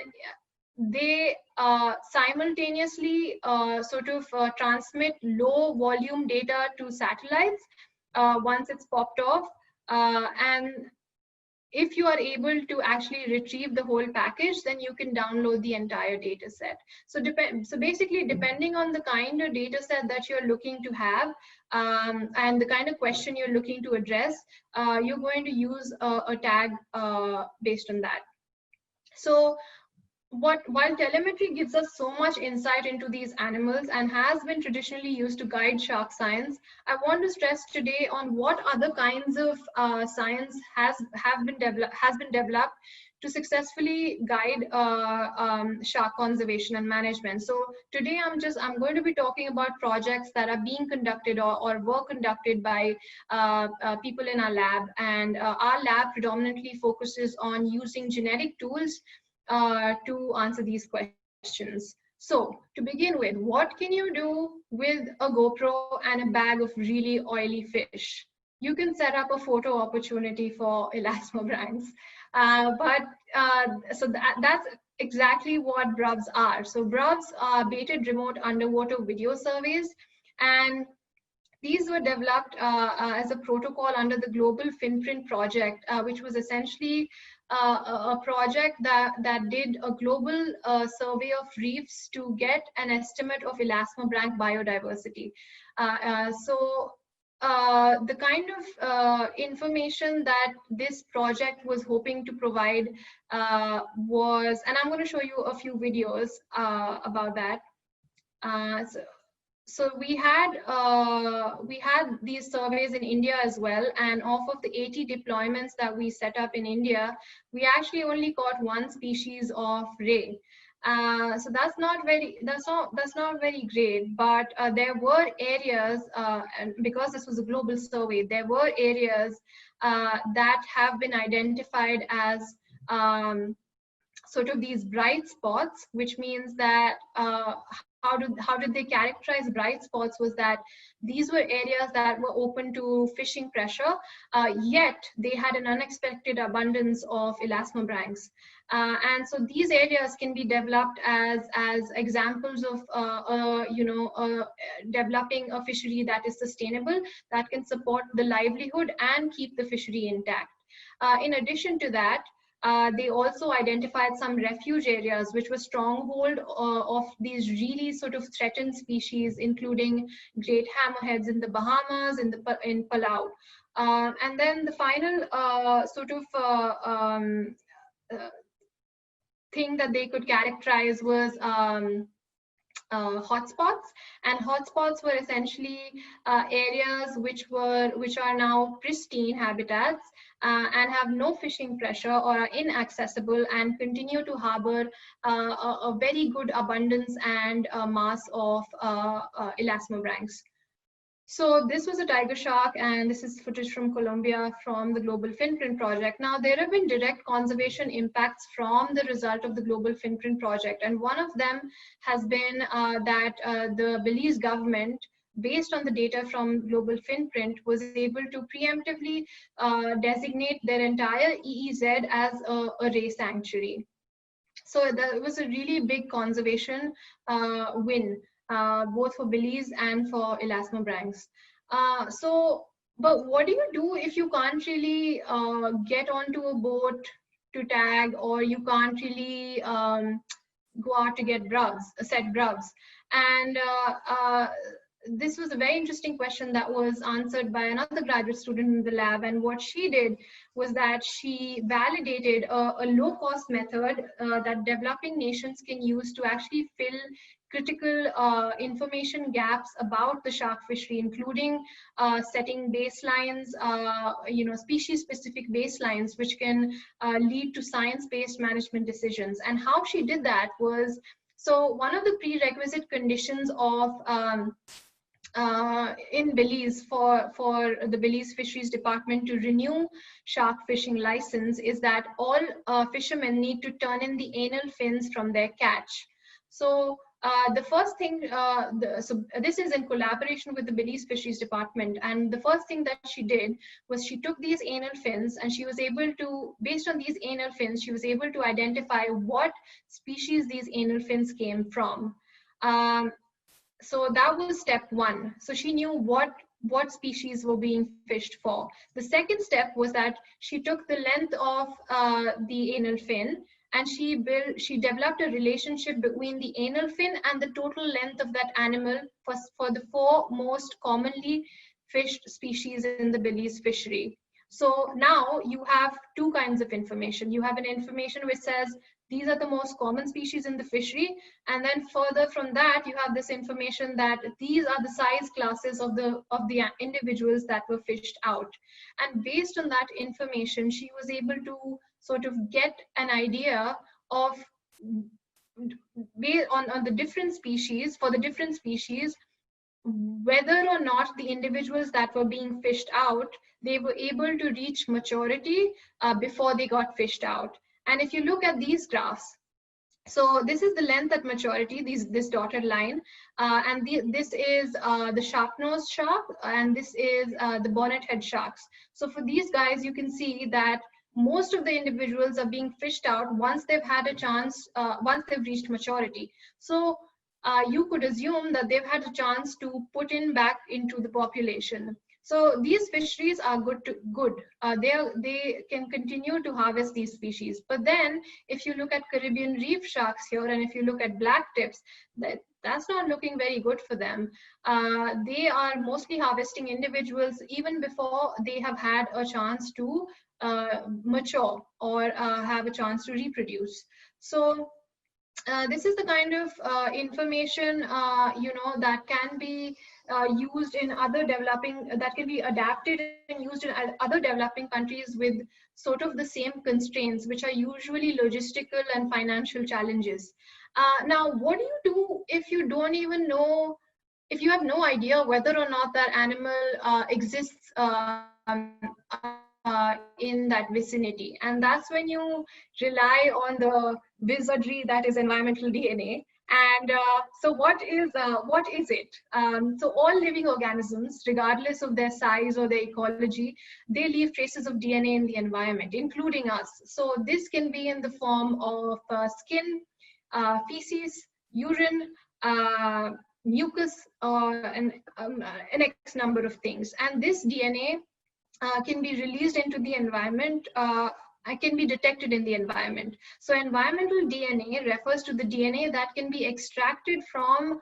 they simultaneously transmit low volume data to satellites once it's popped off, and if you are able to actually retrieve the whole package, then you can download the entire data set. So basically, depending on the kind of data set that you're looking to have and the kind of question you're looking to address, you're going to use a tag based on that. So while telemetry gives us so much insight into these animals and has been traditionally used to guide shark science, I want to stress today on what other kinds of science has been developed to successfully guide shark conservation and management. So today I'm going to be talking about projects that are being conducted or were conducted by people in our lab, and our lab predominantly focuses on using genetic tools to answer these questions. So to begin with, what can you do with a GoPro and a bag of really oily fish? You can set up a photo opportunity for elasmobranchs. That's exactly what BRUVs are. So BRUVs are baited remote underwater video surveys, and these were developed as a protocol under the Global Finprint project, which was essentially a project that did a global survey of reefs to get an estimate of elasmobranch biodiversity. The kind of information that this project was hoping to provide was, and I'm going to show you a few videos about that. So we had these surveys in India as well, and off of the 80 deployments that we set up in India, we actually only caught one species of ray. So that's not very great, but there were areas, and because this was a global survey, there were areas that have been identified as sort of these bright spots, which means that how did they characterize bright spots was that these were areas that were open to fishing pressure, yet they had an unexpected abundance of elasmobranchs. And so these areas can be developed as examples of developing a fishery that is sustainable, that can support the livelihood and keep the fishery intact. In addition to that, they also identified some refuge areas which were stronghold of these really sort of threatened species, including great hammerheads in the Bahamas, in Palau. And then the final thing that they could characterize was hotspots, and hotspots were essentially areas which are now pristine habitats and have no fishing pressure or are inaccessible and continue to harbor a very good abundance and mass of elasmobranchs. So this was a tiger shark, and this is footage from Colombia from the Global Finprint project. Now, there have been direct conservation impacts from the result of the Global Finprint project, and one of them has been that the Belize government, based on the data from Global Finprint, was able to preemptively designate their entire EEZ as a ray sanctuary. So that was a really big conservation win, both for Belize and for elasmobranchs. But what do you do if you can't really get onto a boat to tag, or you can't really go out to get set BRUVs? And this was a very interesting question that was answered by another graduate student in the lab. And what she did was that she validated a low-cost method that developing nations can use to actually fill critical information gaps about the shark fishery, including setting baselines, species-specific baselines, which can lead to science-based management decisions. And how she did that was, so one of the prerequisite conditions of in Belize for the Belize Fisheries Department to renew shark fishing license is that all fishermen need to turn in the anal fins from their catch. So the first thing, so this is in collaboration with the Belize Fisheries Department, and the first thing that she did was she took these anal fins and she was able to, based on these anal fins, she was able to identify what species these anal fins came from. So that was step one. So she knew what species were being fished for. The second step was that she took the length of the anal fin and she developed a relationship between the anal fin and the total length of that animal for the four most commonly fished species in the Belize fishery. So now you have two kinds of information. You have an information which says these are the most common species in the fishery, and then further from that you have this information that these are the size classes of the individuals that were fished out. And based on that information, she was able to sort of get an idea of, based on the different species, for the different species, whether or not the individuals that were being fished out, they were able to reach maturity before they got fished out. And if you look at these graphs, so this is the length at maturity, this dotted line, and this is the sharp-nosed shark, and this is the bonnet-head sharks. So for these guys, you can see that most of the individuals are being fished out once they've had a chance, once they've reached maturity. So you could assume that they've had a chance to put in back into the population. So these fisheries are good. They can continue to harvest these species. But then if you look at Caribbean reef sharks here, and if you look at black tips, that's not looking very good for them. They are mostly harvesting individuals even before they have had a chance to mature or have a chance to reproduce. So this is the kind of information that can be used in other developing, that can be adapted and used in other developing countries with sort of the same constraints, which are usually logistical and financial challenges. Now, what do you do if you don't even know, if you have no idea whether or not that animal exists in that vicinity? And that's when you rely on the wizardry that is environmental DNA. And so what is it? So all living organisms, regardless of their size or their ecology, they leave traces of DNA in the environment, including us. So this can be in the form of skin, feces, urine, mucus, and an X number of things. And this DNA can be released into the environment, can be detected in the environment. So environmental DNA refers to the DNA that can be extracted from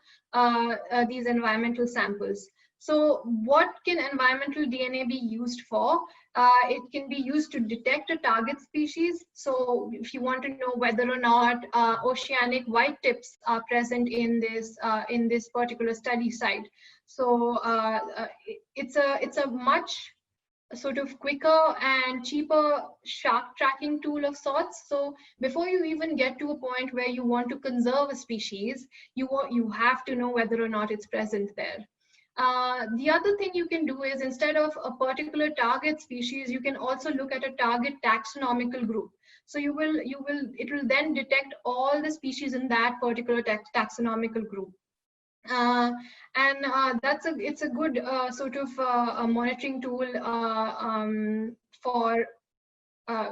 these environmental samples. So what can environmental DNA be used for? It can be used to detect a target species. So if you want to know whether or not oceanic white tips are present in this particular study site. So it's a much sort of quicker and cheaper shark tracking tool of sorts. So before you even get to a point where you want to conserve a species, you have to know whether or not it's present there. The other thing you can do is, instead of a particular target species, you can also look at a target taxonomical group. So it will then detect all the species in that particular taxonomical group. And it's a good sort of a monitoring tool for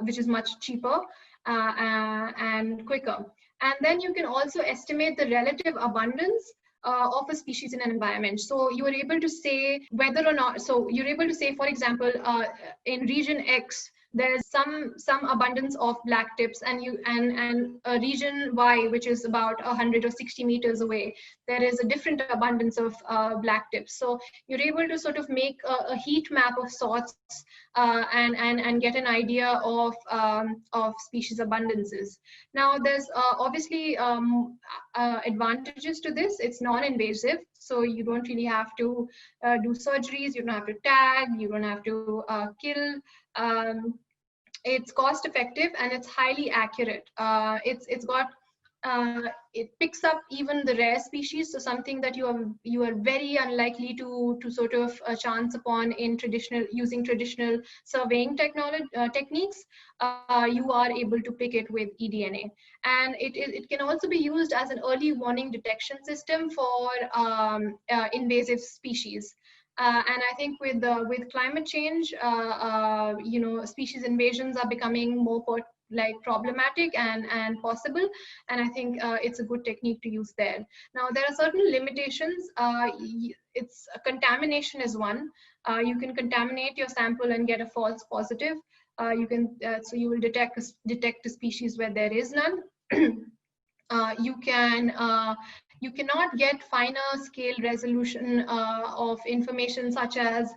which is much cheaper and quicker. And then you can also estimate the relative abundance of a species in an environment. So you are able to say whether or not, so you're able to say, for example, in region X, there's some abundance of black tips, and region Y, which is about 100 or 60 meters away, there is a different abundance of black tips. So you're able to sort of make a heat map of sorts and get an idea of species abundances. Now, there's obviously advantages to this. It's non-invasive, so you don't really have to do surgeries, you don't have to tag, you don't have to kill. It's cost effective and it's highly accurate. It's got it picks up even the rare species, so something that you are very unlikely to sort of chance upon in using traditional surveying techniques. You are able to pick it with eDNA, and it can also be used as an early warning detection system for invasive species. And I think with climate change, species invasions are becoming more problematic and possible, and I think it's a good technique to use there. Now there are certain limitations. It's contamination is one. You can contaminate your sample and get a false positive. So you will detect a species where there is none. You cannot get finer scale resolution of information such as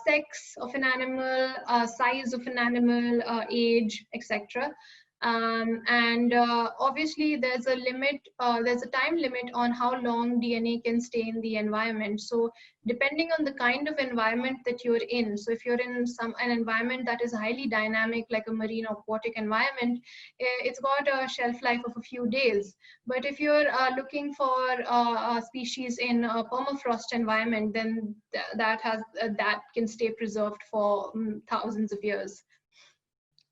sex of an animal, size of an animal, age, etc. And obviously there's a limit, there's a time limit on how long DNA can stay in the environment. So depending on the kind of environment that you're in, so if you're in an environment that is highly dynamic, like a marine or aquatic environment, it's got a shelf life of a few days. But if you're looking for a species in a permafrost environment, then that can stay preserved for thousands of years.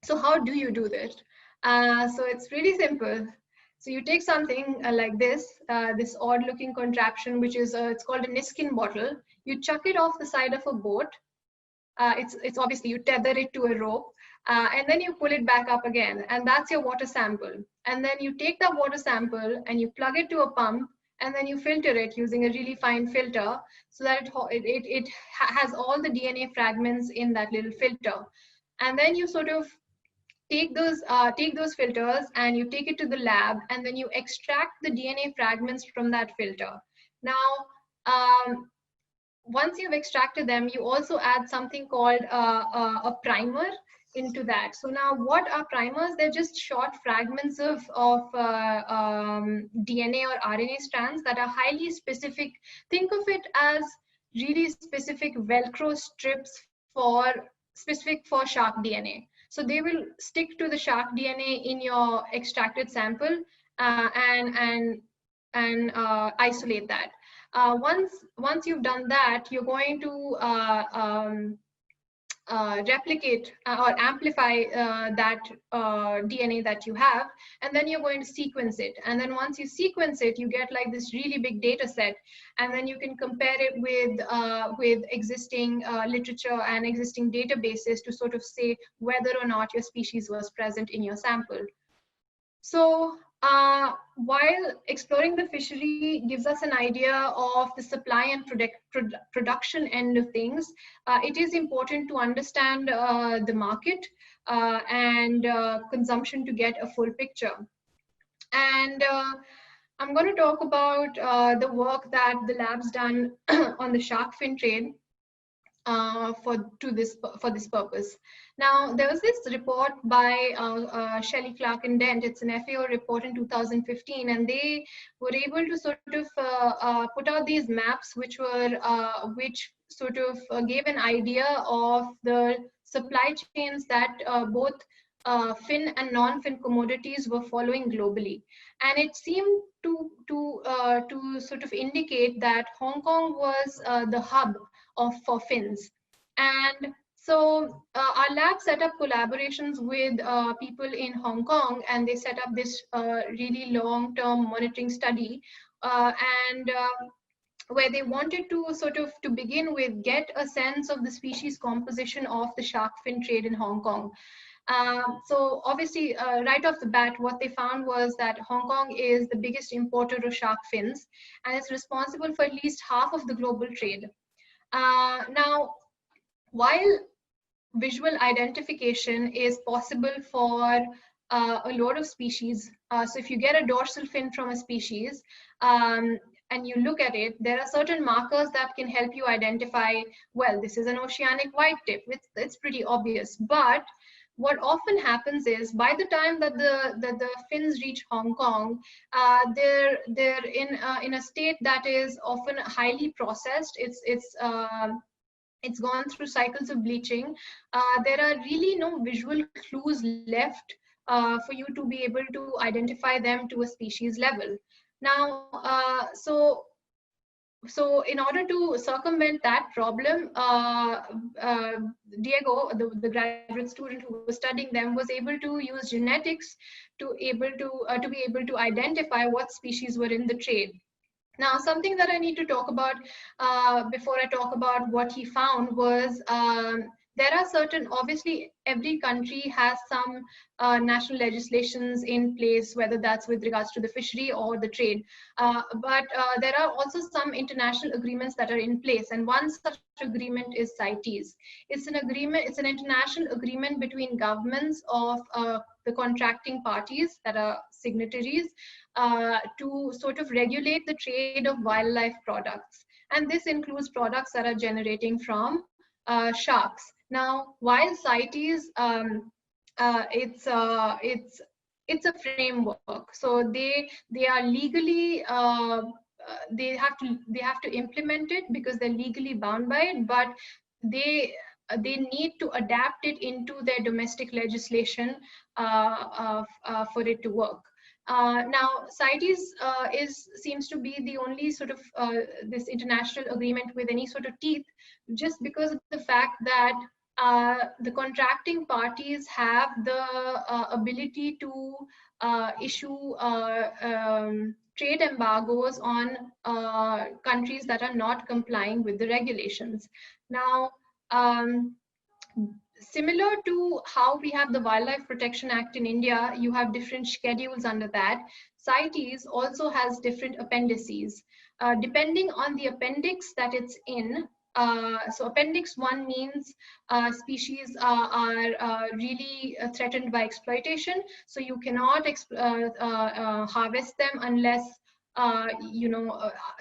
So how do you do that? So it's really simple. So you take something like this odd looking contraption, which is it's called a Niskin bottle. You chuck it off the side of a boat. It's obviously, you tether it to a rope, and then you pull it back up again, and that's your water sample. And then you take that water sample and you plug it to a pump, and then you filter it using a really fine filter, so that it has all the DNA fragments in that little filter. And then you sort of take those filters and you take it to the lab, and then you extract the DNA fragments from that filter. Now, once you've extracted them, you also add something called a primer into that. So now, what are primers? They're just short fragments of DNA or RNA strands that are highly specific. Think of it as really specific Velcro strips specific for shark DNA. So they will stick to the shark DNA in your extracted sample and isolate that. Once you've done that, you're going to replicate or amplify that DNA that you have, and then you're going to sequence it. And then once you sequence it, you get like this really big data set, and then you can compare it with existing literature and existing databases to sort of say whether or not your species was present in your sample. So while exploring the fishery gives us an idea of the supply and production end of things, it is important to understand the market and consumption to get a full picture. And I'm going to talk about the work that the lab's done on the shark fin trade for this purpose. Now, there was this report by Shelley Clark and Dent. It's an FAO report in 2015, and they were able to sort of put out these maps, which sort of gave an idea of the supply chains that both fin and non-fin commodities were following globally. And it seemed to sort of indicate that Hong Kong was the hub for fins. And so our lab set up collaborations with people in Hong Kong, and they set up this really long-term monitoring study, where they wanted to sort of, to begin with, get a sense of the species composition of the shark fin trade in Hong Kong. So obviously, right off the bat, what they found was that Hong Kong is the biggest importer of shark fins, and it's responsible for at least half of the global trade. Now, while visual identification is possible for a lot of species, so if you get a dorsal fin from a species and you look at it, there are certain markers that can help you identify, well, this is an oceanic whitetip. It's pretty obvious. But what often happens is, by the time that the fins reach Hong Kong, they're in a state that is often highly processed. It's gone through cycles of bleaching. There are really no visual clues left for you to be able to identify them to a species level. Now, so in order to circumvent that problem, Diego, the graduate student who was studying them, was able to use genetics to be able to identify what species were in the trade. Now, something that I need to talk about before I talk about what he found was there are certain, obviously, every country has some national legislations in place, whether that's with regards to the fishery or the trade. But there are also some international agreements that are in place, and one such agreement is CITES. It's an international agreement between governments of the contracting parties that are signatories to sort of regulate the trade of wildlife products. And this includes products that are generating from sharks. Now, while CITES, it's a framework, so they are legally they have to implement it because they're legally bound by it, but they need to adapt it into their domestic legislation for it to work. Now, CITES seems to be the only sort of this international agreement with any sort of teeth, just because of the fact that the contracting parties have the ability to issue trade embargoes on countries that are not complying with the regulations. Now, similar to how we have the Wildlife Protection Act in India, you have different schedules under that. CITES also has different appendices. Depending on the appendix that it's in, so Appendix 1 means species are really threatened by exploitation, so you cannot harvest them unless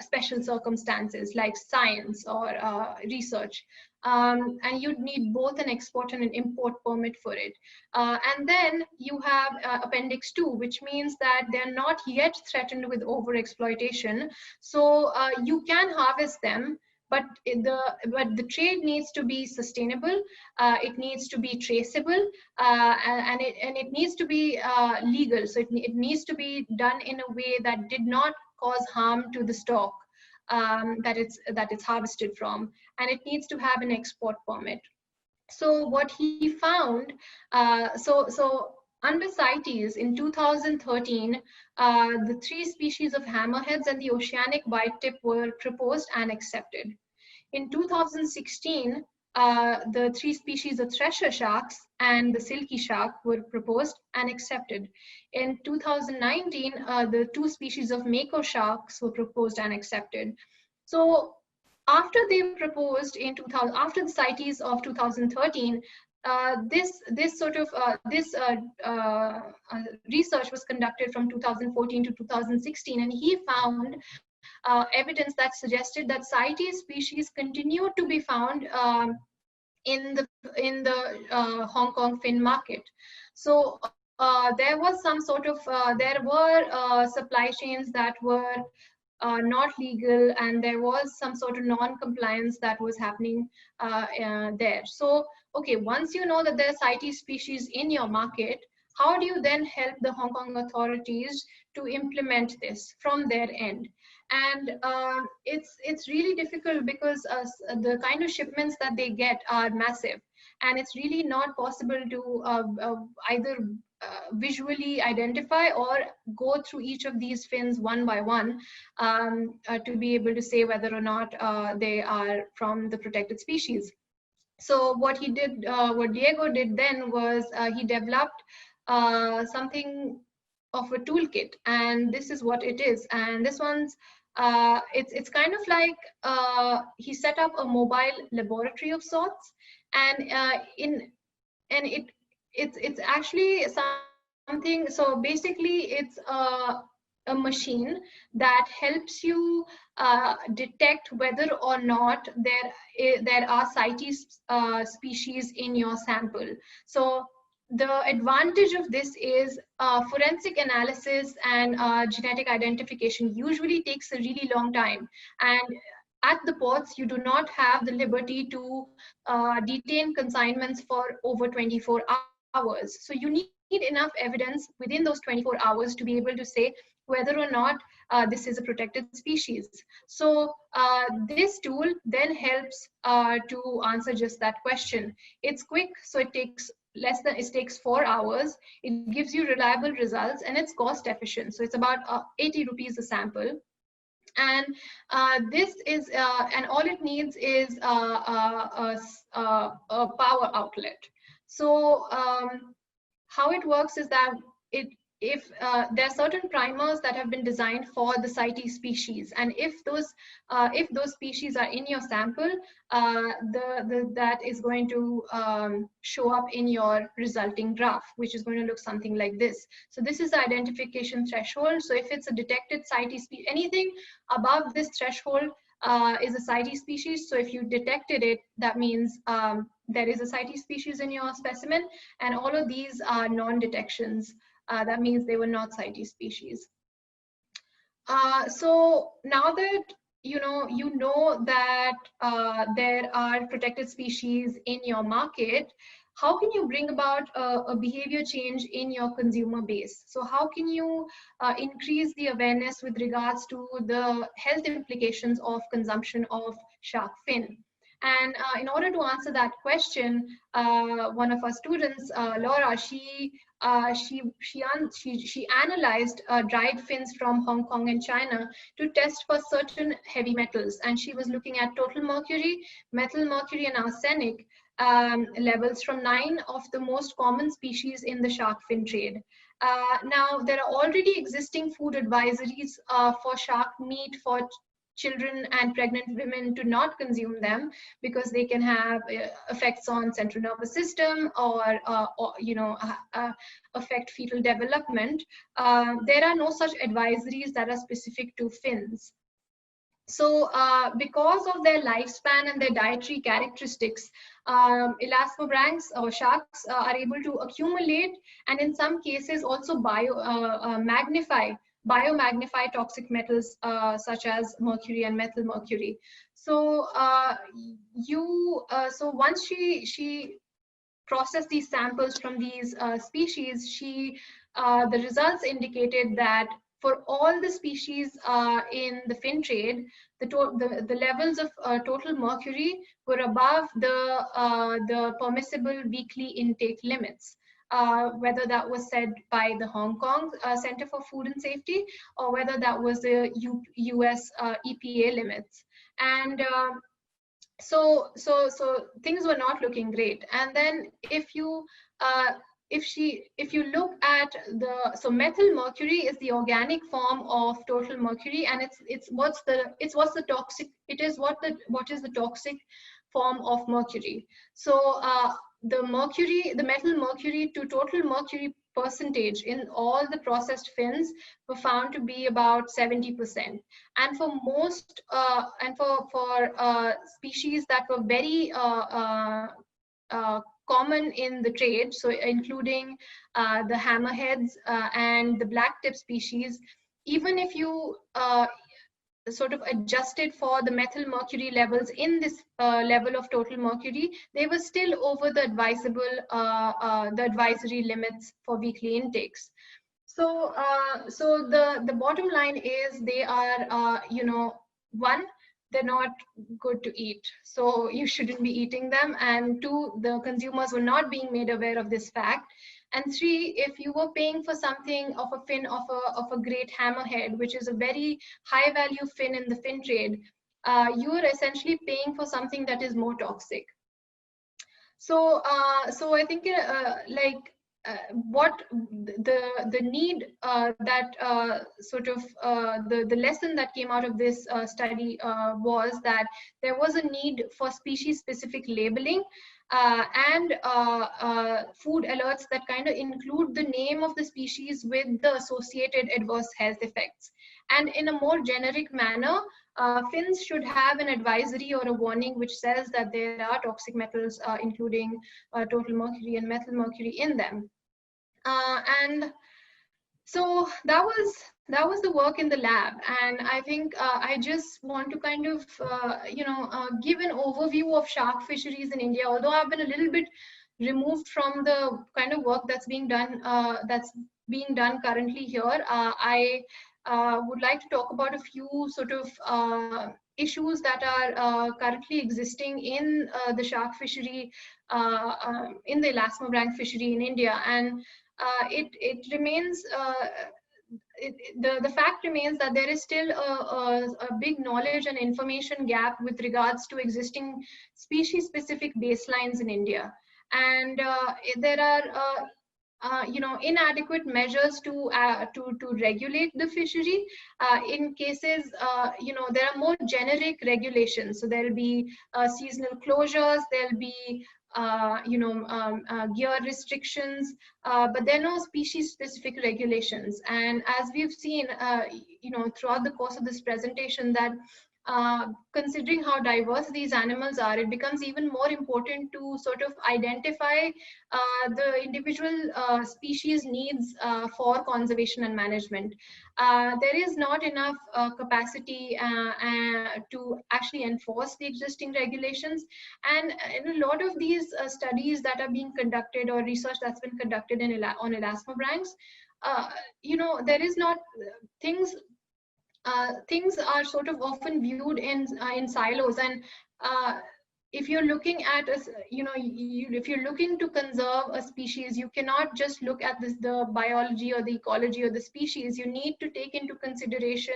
special circumstances like science or research. And you'd need both an export and an import permit for it. And then you have Appendix 2, which means that they're not yet threatened with overexploitation. So you can harvest them, but the trade needs to be sustainable. It needs to be traceable, and it needs to be legal. So it needs to be done in a way that did not cause harm to the stock that it's harvested from, and it needs to have an export permit. So what he found, so under CITES in 2013, the 3 species of hammerheads and the oceanic whitetip were proposed and accepted. In 2016, the 3 species of thresher sharks and the silky shark were proposed and accepted. In 2019, the 2 species of mako sharks were proposed and accepted. So after they proposed in 2000, after the CITES of 2013, this research was conducted from 2014 to 2016, and he found evidence that suggested that CITES species continue to be found in the Hong Kong fin market. So there was some sort of there were supply chains that were not legal, and there was some sort of non-compliance that was happening there. So, okay, once you know that there are CITES species in your market, how do you then help the Hong Kong authorities to implement this from their end? And it's really difficult because the kind of shipments that they get are massive, and it's really not possible to either visually identify or go through each of these fins one by one to be able to say whether or not they are from the protected species. So what he did, what Diego did then was he developed something of a toolkit, and this is what it is. And this one's it's kind of like he set up a mobile laboratory of sorts, and it's actually something. So basically, it's a machine that helps you detect whether or not there are CITES species in your sample. So the advantage of this is forensic analysis and genetic identification usually takes a really long time, and at the ports you do not have the liberty to detain consignments for over 24 hours. So you need need enough evidence within those 24 hours to be able to say whether or not this is a protected species. So this tool then helps to answer just that question. It's quick, so it takes it takes 4 hours. It gives you reliable results, and it's cost efficient. So it's about 80 rupees a sample. And this is, and all it needs is a power outlet. So how it works is that if there are certain primers that have been designed for the CITES species, and if those species are in your sample, that is going to show up in your resulting graph, which is going to look something like this. So this is the identification threshold. So if it's a detected CITES species, anything above this threshold is a CITES species. So if you detected it, that means there is a CITES species in your specimen, and all of these are non-detections. That means they were not CITES species. So now that you know that there are protected species in your market, how can you bring about a behavior change in your consumer base? So how can you increase the awareness with regards to the health implications of consumption of shark fin? And in order to answer that question, one of our students, Laura, she analyzed dried fins from Hong Kong and China to test for certain heavy metals, and she was looking at total mercury, methyl mercury, and arsenic levels from 9 of the most common species in the shark fin trade. Now, there are already existing food advisories for shark meat for children and pregnant women to not consume them because they can have effects on central nervous system or affect fetal development. There are no such advisories that are specific to fins. So because of their lifespan and their dietary characteristics, elasmobranchs or sharks are able to accumulate and in some cases also biomagnify toxic metals such as mercury and methyl mercury. So so once she processed these samples from these species, the results indicated that for all the species in the fin trade, the levels of total mercury were above the permissible weekly intake limits. Whether that was said by the Hong Kong Center for Food and Safety or whether that was the US EPA limits. And so things were not looking great. And then if you look at so methyl mercury is the organic form of total mercury, and what is the toxic form of mercury. So the methyl mercury to total mercury percentage in all the processed fins were found to be about 70%. And for most for species that were very common in the trade, so including the hammerheads and the blacktip species, even if you sort of adjusted for the methyl mercury levels in this level of total mercury, they were still over the advisory limits for weekly intakes. So the bottom line is they are one, they're not good to eat, so you shouldn't be eating them, and two, the consumers were not being made aware of this fact. And three, if you were paying for something of a fin of a great hammerhead, which is a very high value fin in the fin trade, you are essentially paying for something that is more toxic. So I think what the need that sort of the lesson that came out of this study was that there was a need for species specific labeling and food alerts that kind of include the name of the species with the associated adverse health effects. And in a more generic manner, fins should have an advisory or a warning which says that there are toxic metals, including total mercury and methyl mercury in them. And so that was the work in the lab. And I think I just want to kind of, give an overview of shark fisheries in India, although I've been a little bit removed from the kind of work that's being done currently here. I would like to talk about a few sort of issues that are currently existing in the shark fishery, in the elasmobranch fishery in India, and it remains. The fact remains that there is still a big knowledge and information gap with regards to existing species-specific baselines in India, and there are inadequate measures to regulate the fishery. In cases, there are more generic regulations. So there'll be seasonal closures, there'll be gear restrictions, but there are no species-specific regulations. And as we've seen, throughout the course of this presentation, that considering how diverse these animals are, it becomes even more important to sort of identify the individual species needs for conservation and management. There is not enough capacity to actually enforce the existing regulations, and in a lot of these studies that are being conducted or research that's been conducted on elasmobranchs, there is not things. Things are sort of often viewed in silos, and if you're looking at if you're looking to conserve a species, you cannot just look at the biology or the ecology of the species. You need to take into consideration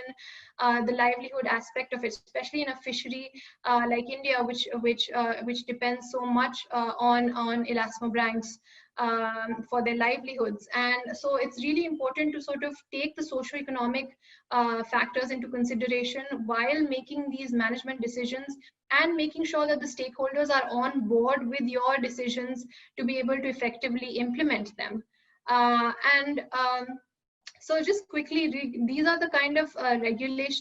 the livelihood aspect of it, especially in a fishery like India, which depends so much on elasmobranchs for their livelihoods. And so it's really important to sort of take the socioeconomic factors into consideration while making these management decisions, and making sure that the stakeholders are on board with your decisions to be able to effectively implement them. So just quickly, these are the kind of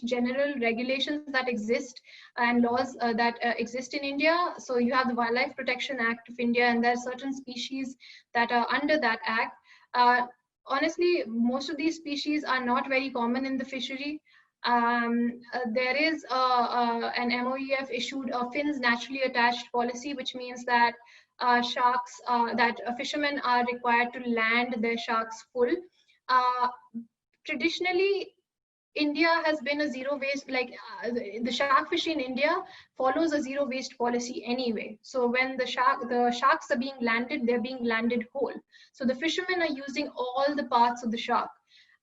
general regulations that exist and laws that exist in India. So you have the Wildlife Protection Act of India, and there are certain species that are under that act. Honestly, most of these species are not very common in the fishery. There is an MOEF issued a fins naturally attached policy, which means that fishermen are required to land their sharks full. Traditionally, India has been a zero waste, the shark fishery in India follows a zero waste policy anyway. So when the sharks are being landed, they're being landed whole. So the fishermen are using all the parts of the shark.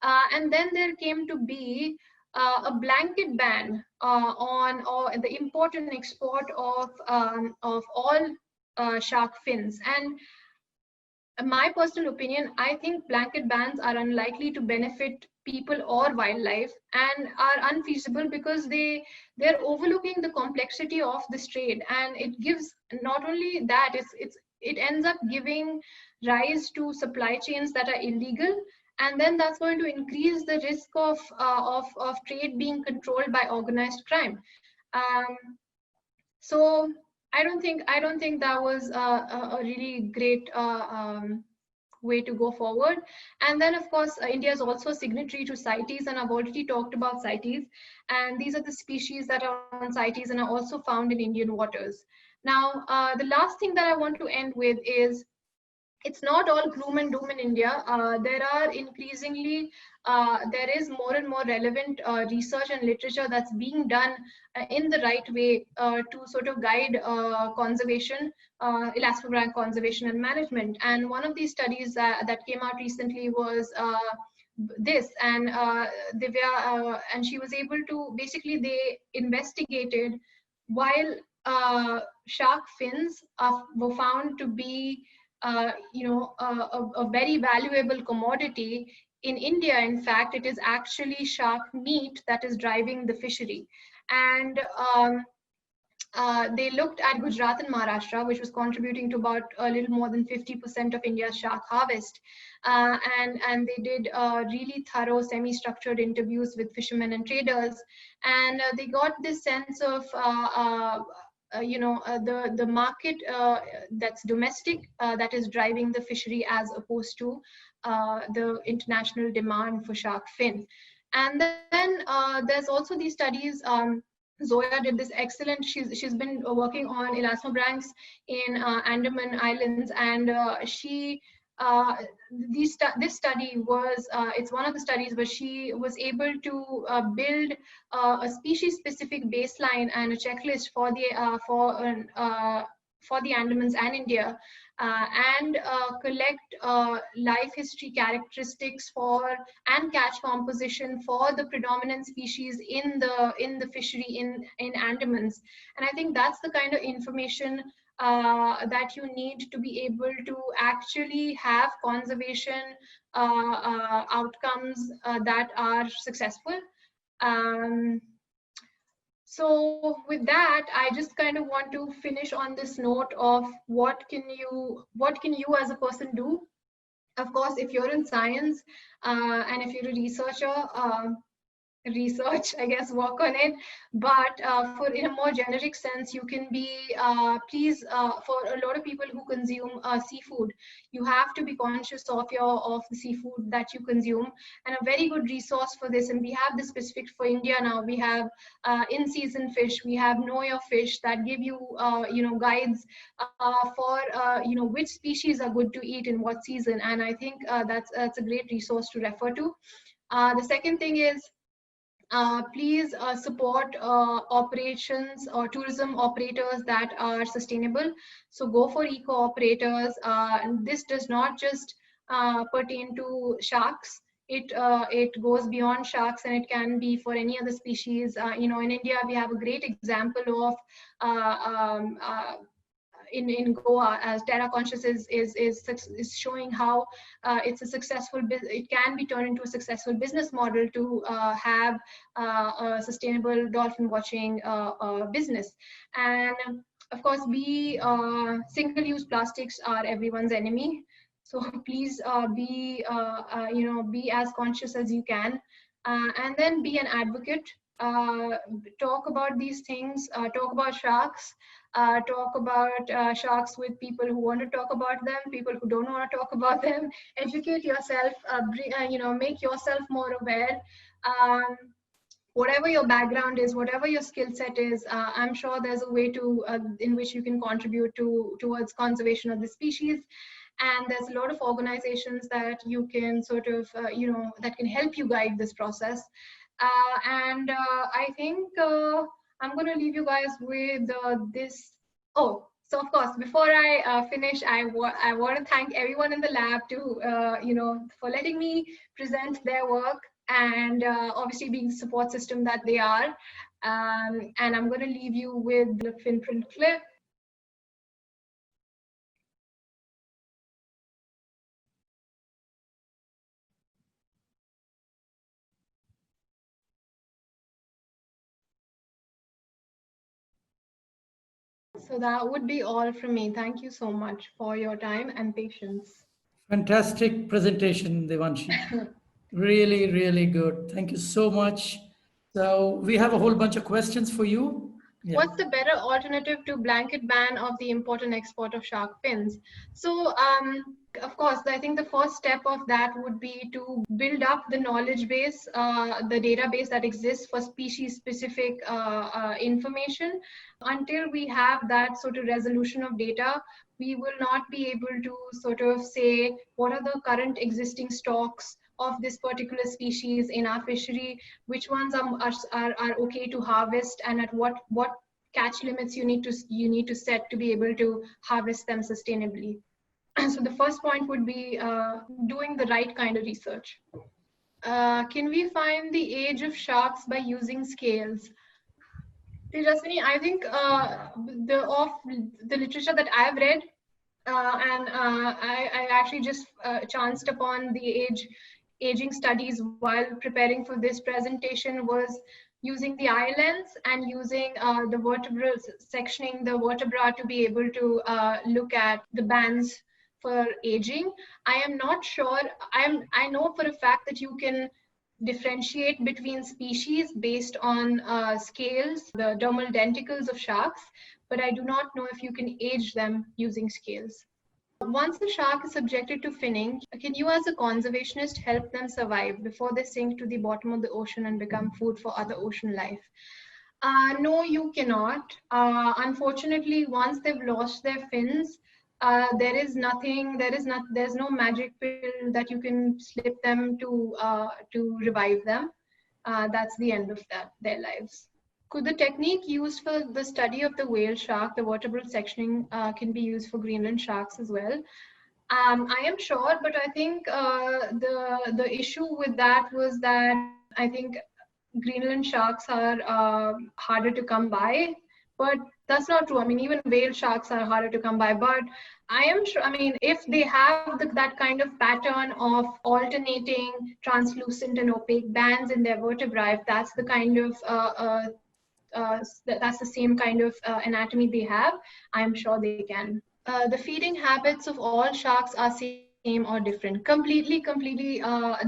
And then there came to be a blanket ban on the import and export of all shark fins. And my personal opinion, I think blanket bans are unlikely to benefit people or wildlife, and are unfeasible because they're overlooking the complexity of this trade. And it gives, not only that, it ends up giving rise to supply chains that are illegal, and then that's going to increase the risk of trade being controlled by organized crime. So I don't think that was a really great way to go forward. And then, of course, India is also a signatory to CITES, and I've already talked about CITES. And these are the species that are on CITES and are also found in Indian waters. Now, the last thing that I want to end with is, it's not all gloom and doom in India. There are increasingly, there is more and more relevant research and literature that's being done in the right way to sort of guide conservation, elasmobranch conservation and management. And one of these studies that came out recently was this, and Divya, and she was able to, basically they investigated while shark fins were found to be a very valuable commodity. In India, in fact, it is actually shark meat that is driving the fishery. And they looked at Gujarat and Maharashtra, which was contributing to about a little more than 50% of India's shark harvest. And they did really thorough semi-structured interviews with fishermen and traders. And they got this sense of the market that's domestic that is driving the fishery, as opposed to the international demand for shark fin. And then there's also these studies Zoya did this excellent. She's been working on elasmobranchs in Andaman Islands, and she this study was it's one of the studies where she was able to build a species specific baseline and a checklist for the Andamans and India, uh, and collect life history characteristics for and catch composition for the predominant species in the fishery in Andamans. And I think that's the kind of information that you need to be able to actually have conservation outcomes that are successful. Um, so with that, I just kind of want to finish on this note of what can you as a person do. Of course, if you're in science and if you're a researcher, research, I guess, work on it. But for in a more generic sense, you can be please for a lot of people who consume seafood, you have to be conscious of the seafood that you consume. And a very good resource for this, and we have this specific for India now. We have in season fish, we have know your fish that give you guides for which species are good to eat in what season. And I think that's a great resource to refer to. The second thing is, please support operations or tourism operators that are sustainable. So go for eco operators. And this does not just pertain to sharks. It goes beyond sharks, and it can be for any other species. In India, we have a great example of in Goa, as Terra Conscious is showing how it can be turned into a successful business model to have a sustainable dolphin watching business. And of course, single-use plastics are everyone's enemy. So please be as conscious as you can, and then be an advocate. Talk about these things. Talk about sharks. Talk about sharks with people who want to talk about them, people who don't want to talk about them. Educate yourself, make yourself more aware. Whatever your background is, whatever your skill set is, I'm sure there's a way in which you can contribute towards conservation of the species. And there's a lot of organizations that you can sort of, that can help you guide this process. I think I'm going to leave you guys with this. Oh, so of course, before I finish, I want to thank everyone in the lab for letting me present their work, and obviously being the support system that they are. And I'm going to leave you with the finprint clip. So that would be all from me. Thank you so much for your time and patience. Fantastic presentation, Devanshi. Really, really good. Thank you so much. So we have a whole bunch of questions for you. Yeah. What's the better alternative to blanket ban of the import and export of shark fins? So, of course, I think the first step of that would be to build up the knowledge base, the database that exists for species-specific information. Until we have that sort of resolution of data, we will not be able to sort of say what are the current existing stocks of this particular species in our fishery, which ones are okay to harvest, and at what catch limits you need to set to be able to harvest them sustainably. So the first point would be doing the right kind of research. Can we find the age of sharks by using scales? Tejaswini, I think the literature that I've read, and I actually just chanced upon the aging studies while preparing for this presentation, was using the eye lens and using the vertebral sectioning the vertebra to be able to look at the bands for aging. I am not sure. I know for a fact that you can differentiate between species based on scales, the dermal denticles of sharks, but I do not know if you can age them using scales. Once the shark is subjected to finning, can you as a conservationist help them survive before they sink to the bottom of the ocean and become food for other ocean life? No, you cannot. Unfortunately, once they've lost their fins, there is nothing. There's no magic pill that you can slip them to revive them. That's the end of their lives. Could the technique used for the study of the whale shark, the vertebral sectioning, can be used for Greenland sharks as well? I am sure, but I think the issue with that was that I think Greenland sharks are harder to come by, but that's not true. I mean, even whale sharks are harder to come by. But I am sure, I mean, if they have that kind of pattern of alternating translucent and opaque bands in their vertebrae, if that's the kind of that's the same kind of anatomy they have, I'm sure they can. The feeding habits of all sharks are same or different? Completely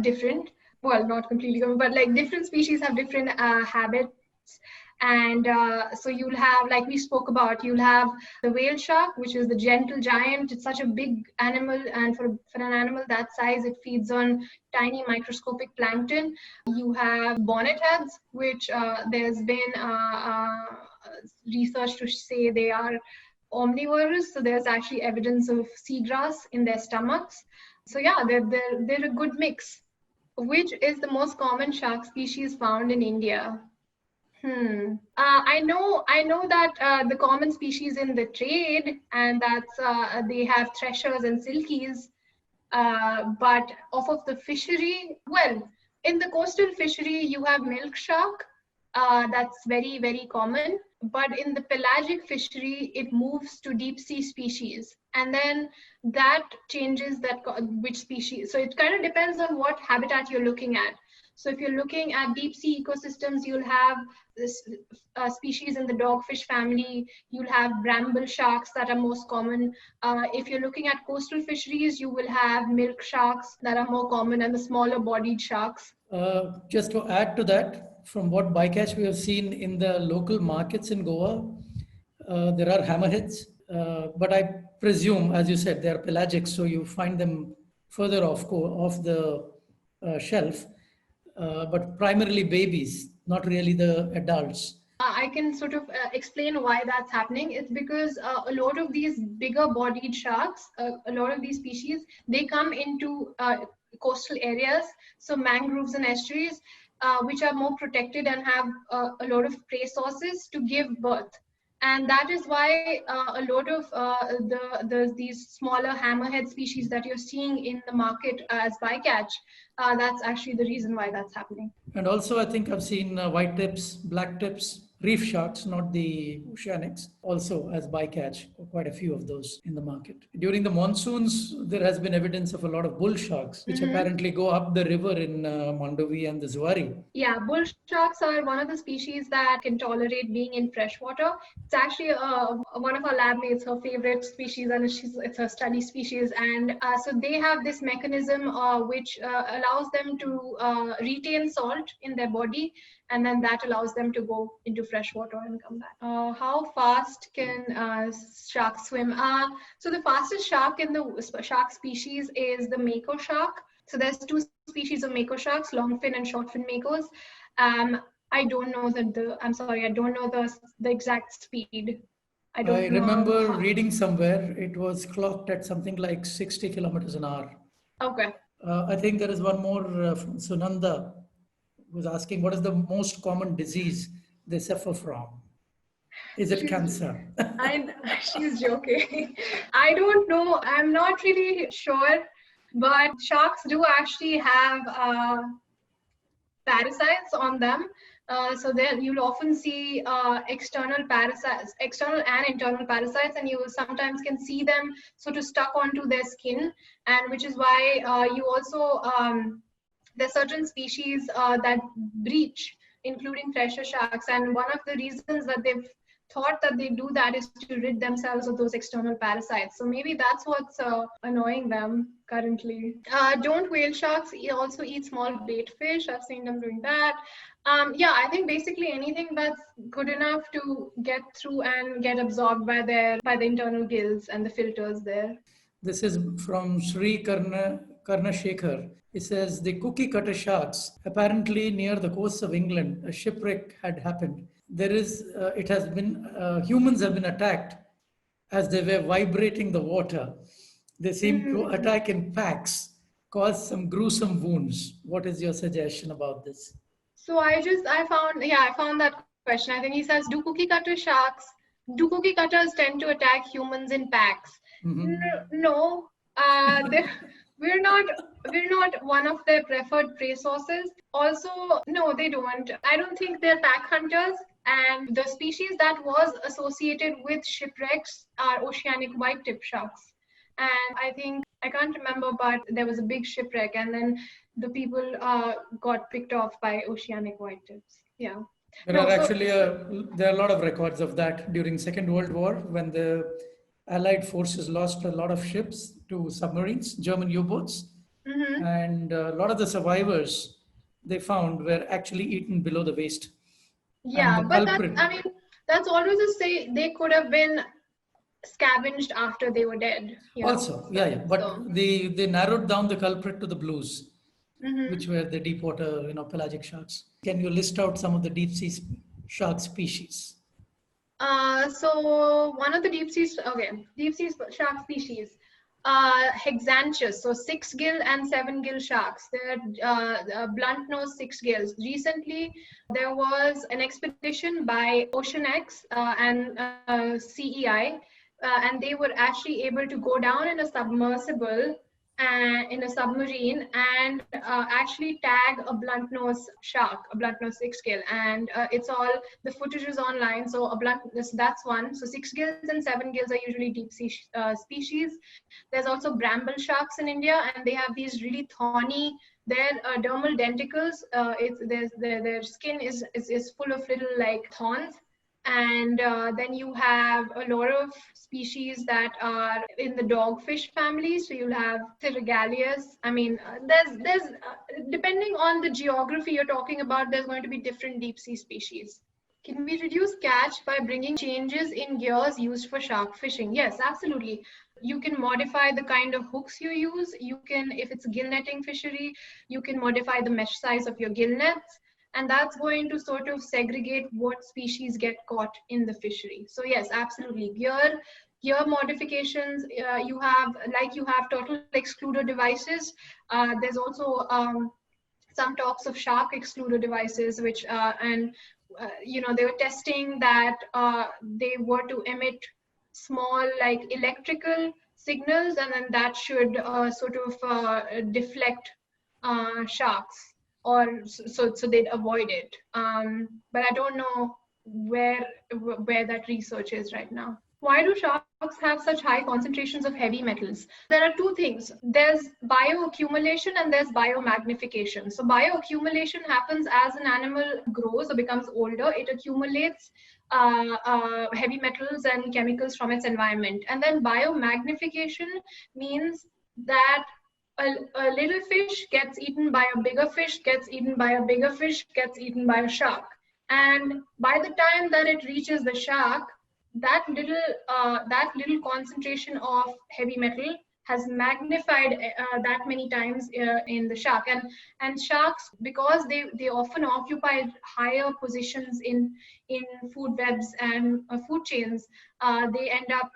different. Well, not completely, but like different species have different habits. And so you'll have, like we spoke about, you'll have the whale shark, which is the gentle giant. It's such a big animal, and for an animal that size, it feeds on tiny microscopic plankton. You have bonnet heads, which there's been research to say they are omnivorous, so there's actually evidence of seagrass in their stomachs. So yeah, they're a good mix. Which is the most common shark species found in India? I know that the common species in the trade, and that's they have threshers and silkies. But off of the fishery, well, in the coastal fishery, you have milk shark. That's very common. But in the pelagic fishery, it moves to deep sea species, and then that changes which species. So it kind of depends on what habitat you're looking at. So if you're looking at deep sea ecosystems, you'll have this species in the dogfish family. You'll have bramble sharks that are most common. If you're looking at coastal fisheries, you will have milk sharks that are more common, and the smaller bodied sharks. Just to add to that, from what bycatch we have seen in the local markets in Goa, there are hammerheads, but I presume, as you said, they are pelagic, so you find them further off the shelf, but primarily babies, not really the adults. I can sort of explain why that's happening. It's because a lot of these bigger bodied sharks, a lot of these species, they come into coastal areas, so mangroves and estuaries, which are more protected and have a lot of prey sources to give birth. And that is why a lot of these smaller hammerhead species that you're seeing in the market as bycatch, that's actually the reason why that's happening. And also, I think I've seen white tips, black tips, reef sharks, not the oceanics, also as bycatch, quite a few of those in the market. During the monsoons, there has been evidence of a lot of bull sharks, which apparently go up the river in Mandovi and the Zuari. Yeah, bull sharks are one of the species that can tolerate being in freshwater. It's actually one of our lab mates, her favorite species, and it's a study species. And so they have this mechanism which allows them to retain salt in their body, and then that allows them to go into freshwater and come back. How fast can sharks swim? So the fastest shark in the shark species is the mako shark. So there's two species of mako sharks, long fin and short fin makos. I don't know I don't know the exact speed. I remember reading somewhere it was clocked at something like 60 kilometers an hour. Okay. I think there is one more from Sunanda was asking what is the most common disease they suffer from? Is it cancer? She's joking. I don't know. I'm not really sure, but sharks do actually have parasites on them. So there you'll often see external parasites, external and internal parasites, and you sometimes can see them sort of stuck onto their skin, and which is why you also there's certain species that breach, including thresher sharks, and one of the reasons that they've thought that they do that is to rid themselves of those external parasites. So maybe that's what's annoying them currently. Don't whale sharks also eat small bait fish? I've seen them doing that. Yeah, I think basically anything that's good enough to get through and get absorbed by the internal gills and the filters there. This is from Sri Karnashekhar. It says the cookie cutter sharks, apparently near the coasts of England, a shipwreck had happened. there is, it has been, humans have been attacked as they were vibrating the water. They seem to Mhm. attack in packs, cause some gruesome wounds. What is your suggestion about this? So I found that question. I think he says, do cookie cutter sharks, do cookie cutters tend to attack humans in packs? No, they we're not one of their preferred prey sources. Also, no, they don't. I don't think they're pack hunters. And the species that was associated with shipwrecks are oceanic white-tip sharks. And I think I can't remember, but there was a big shipwreck, and then the people got picked off by oceanic white-tips. Yeah. There No, are so actually there are a lot of records of that during Second World War when the Allied forces lost a lot of ships to submarines, German U-boats, mhm. and a lot of the survivors they found were actually eaten below the waist. And Yeah, the but that's, culprit, I mean, that's always to say they could have been scavenged after they were dead, you know. also, yeah, yeah, but So they narrowed down the culprit to the blues, which mhm. were the deep water, pelagic sharks. Can you list out some of the deep sea shark species? So one of the deep sea shark species, Hexanchus, so six gill and seven gill sharks. They're blunt nose six gills. Recently, there was an expedition by Ocean X and CEI, and they were actually able to go down in a submersible and in a submarine and actually tag a blunt nose shark, a blunt nose six gill, and it's all the footage is online. So that's one. So six gills and seven gills are usually deep sea species. There's also bramble sharks in India, and they have these really thorny. Their dermal denticles, their skin is full of little like thorns. And then you have a lot of species that are in the dogfish family. So you'll have Thyrigalius. I mean, there's depending on the geography you're talking about, there's going to be different deep sea species. Can we reduce catch by bringing changes in gears used for shark fishing? Yes, absolutely. You can modify the kind of hooks you use. You can, if it's a gill netting fishery, you can modify the mesh size of your gill nets. And that's going to sort of segregate what species get caught in the fishery. So yes, absolutely. Gear modifications, you have turtle excluder devices. There's also some talks of shark excluder devices, which and they were testing that they were to emit small like electrical signals, and then that should sort of deflect sharks, or so they'd avoid it. But I don't know where that research is right now. Why do sharks have such high concentrations of heavy metals? There are two things. There's bioaccumulation and there's biomagnification. So bioaccumulation happens as an animal grows or becomes older. It accumulates heavy metals and chemicals from its environment. And then biomagnification means that a little fish gets eaten by a bigger fish, gets eaten by a bigger fish, gets eaten by a shark. And by the time that it reaches the shark, that little concentration of heavy metal has magnified that many times in the shark. And sharks, because they often occupy higher positions in food webs and food chains, they end up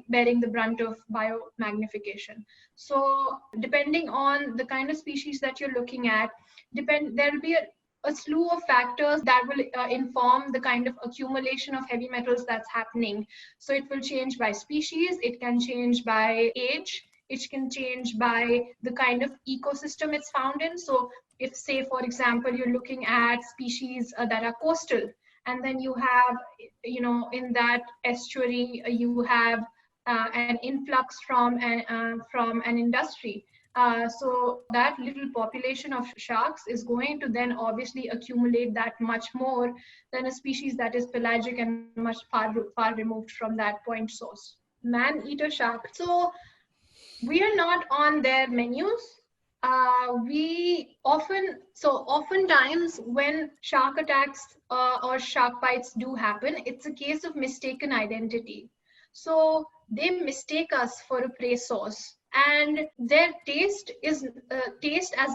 bearing the brunt of biomagnification. So depending on the kind of species that you're looking at, there'll be a slew of factors that will inform the kind of accumulation of heavy metals that's happening. So it will change by species, it can change by age, it can change by the kind of ecosystem it's found in. So if, say, for example, you're looking at species that are coastal, and then you have, in that estuary, you have an influx from an industry. So that little population of sharks is going to then obviously accumulate that much more than a species that is pelagic and much far removed from that point source. Man-eater shark. So we are not on their menus. Oftentimes when shark attacks or shark bites do happen, it's a case of mistaken identity. So they mistake us for a prey source, and their taste as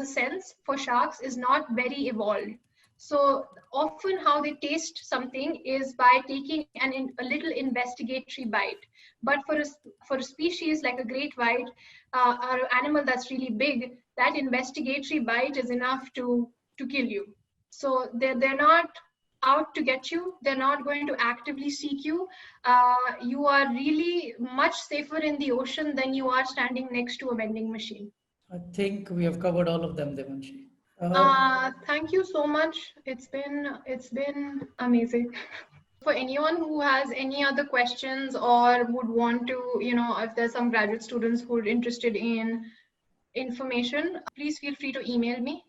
a sense for sharks is not very evolved. So often how they taste something is by taking a little investigatory bite. But for a species like a great white, or an animal that's really big, that investigatory bite is enough to kill you. So they're not out to get you. They're not going to actively seek you. You are really much safer in the ocean than you are standing next to a vending machine. I think we have covered all of them, Devanshi. Thank you so much. It's been amazing. For anyone who has any other questions or would want to, if there's some graduate students who are interested in information, please feel free to email me.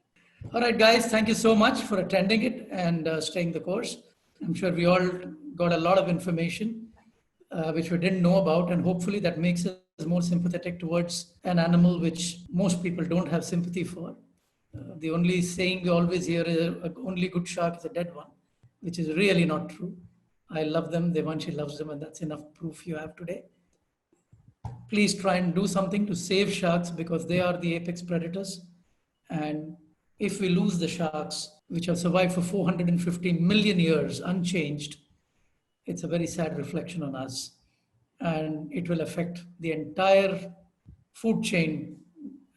All right, guys, thank you so much for attending it and staying the course. I'm sure we all got a lot of information which we didn't know about, and hopefully that makes us more sympathetic towards an animal which most people don't have sympathy for. The only saying we always hear is only good shark is a dead one, which is really not true. I love them, Devanshi loves them, and that's enough proof you have today. Please try and do something to save sharks because they are the apex predators. And if we lose the sharks, which have survived for 450 million years unchanged, it's a very sad reflection on us. And it will affect the entire food chain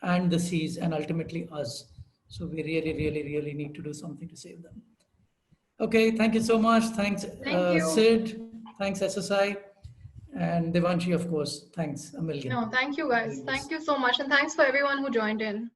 and the seas and ultimately us. So we really, really, really need to do something to save them. Okay, thank you so much. Thanks, Thank you. Sid. Thanks, SSI. And Devanshi, of course. Thanks a million. No, thank you guys. Thank you so much. And thanks for everyone who joined in.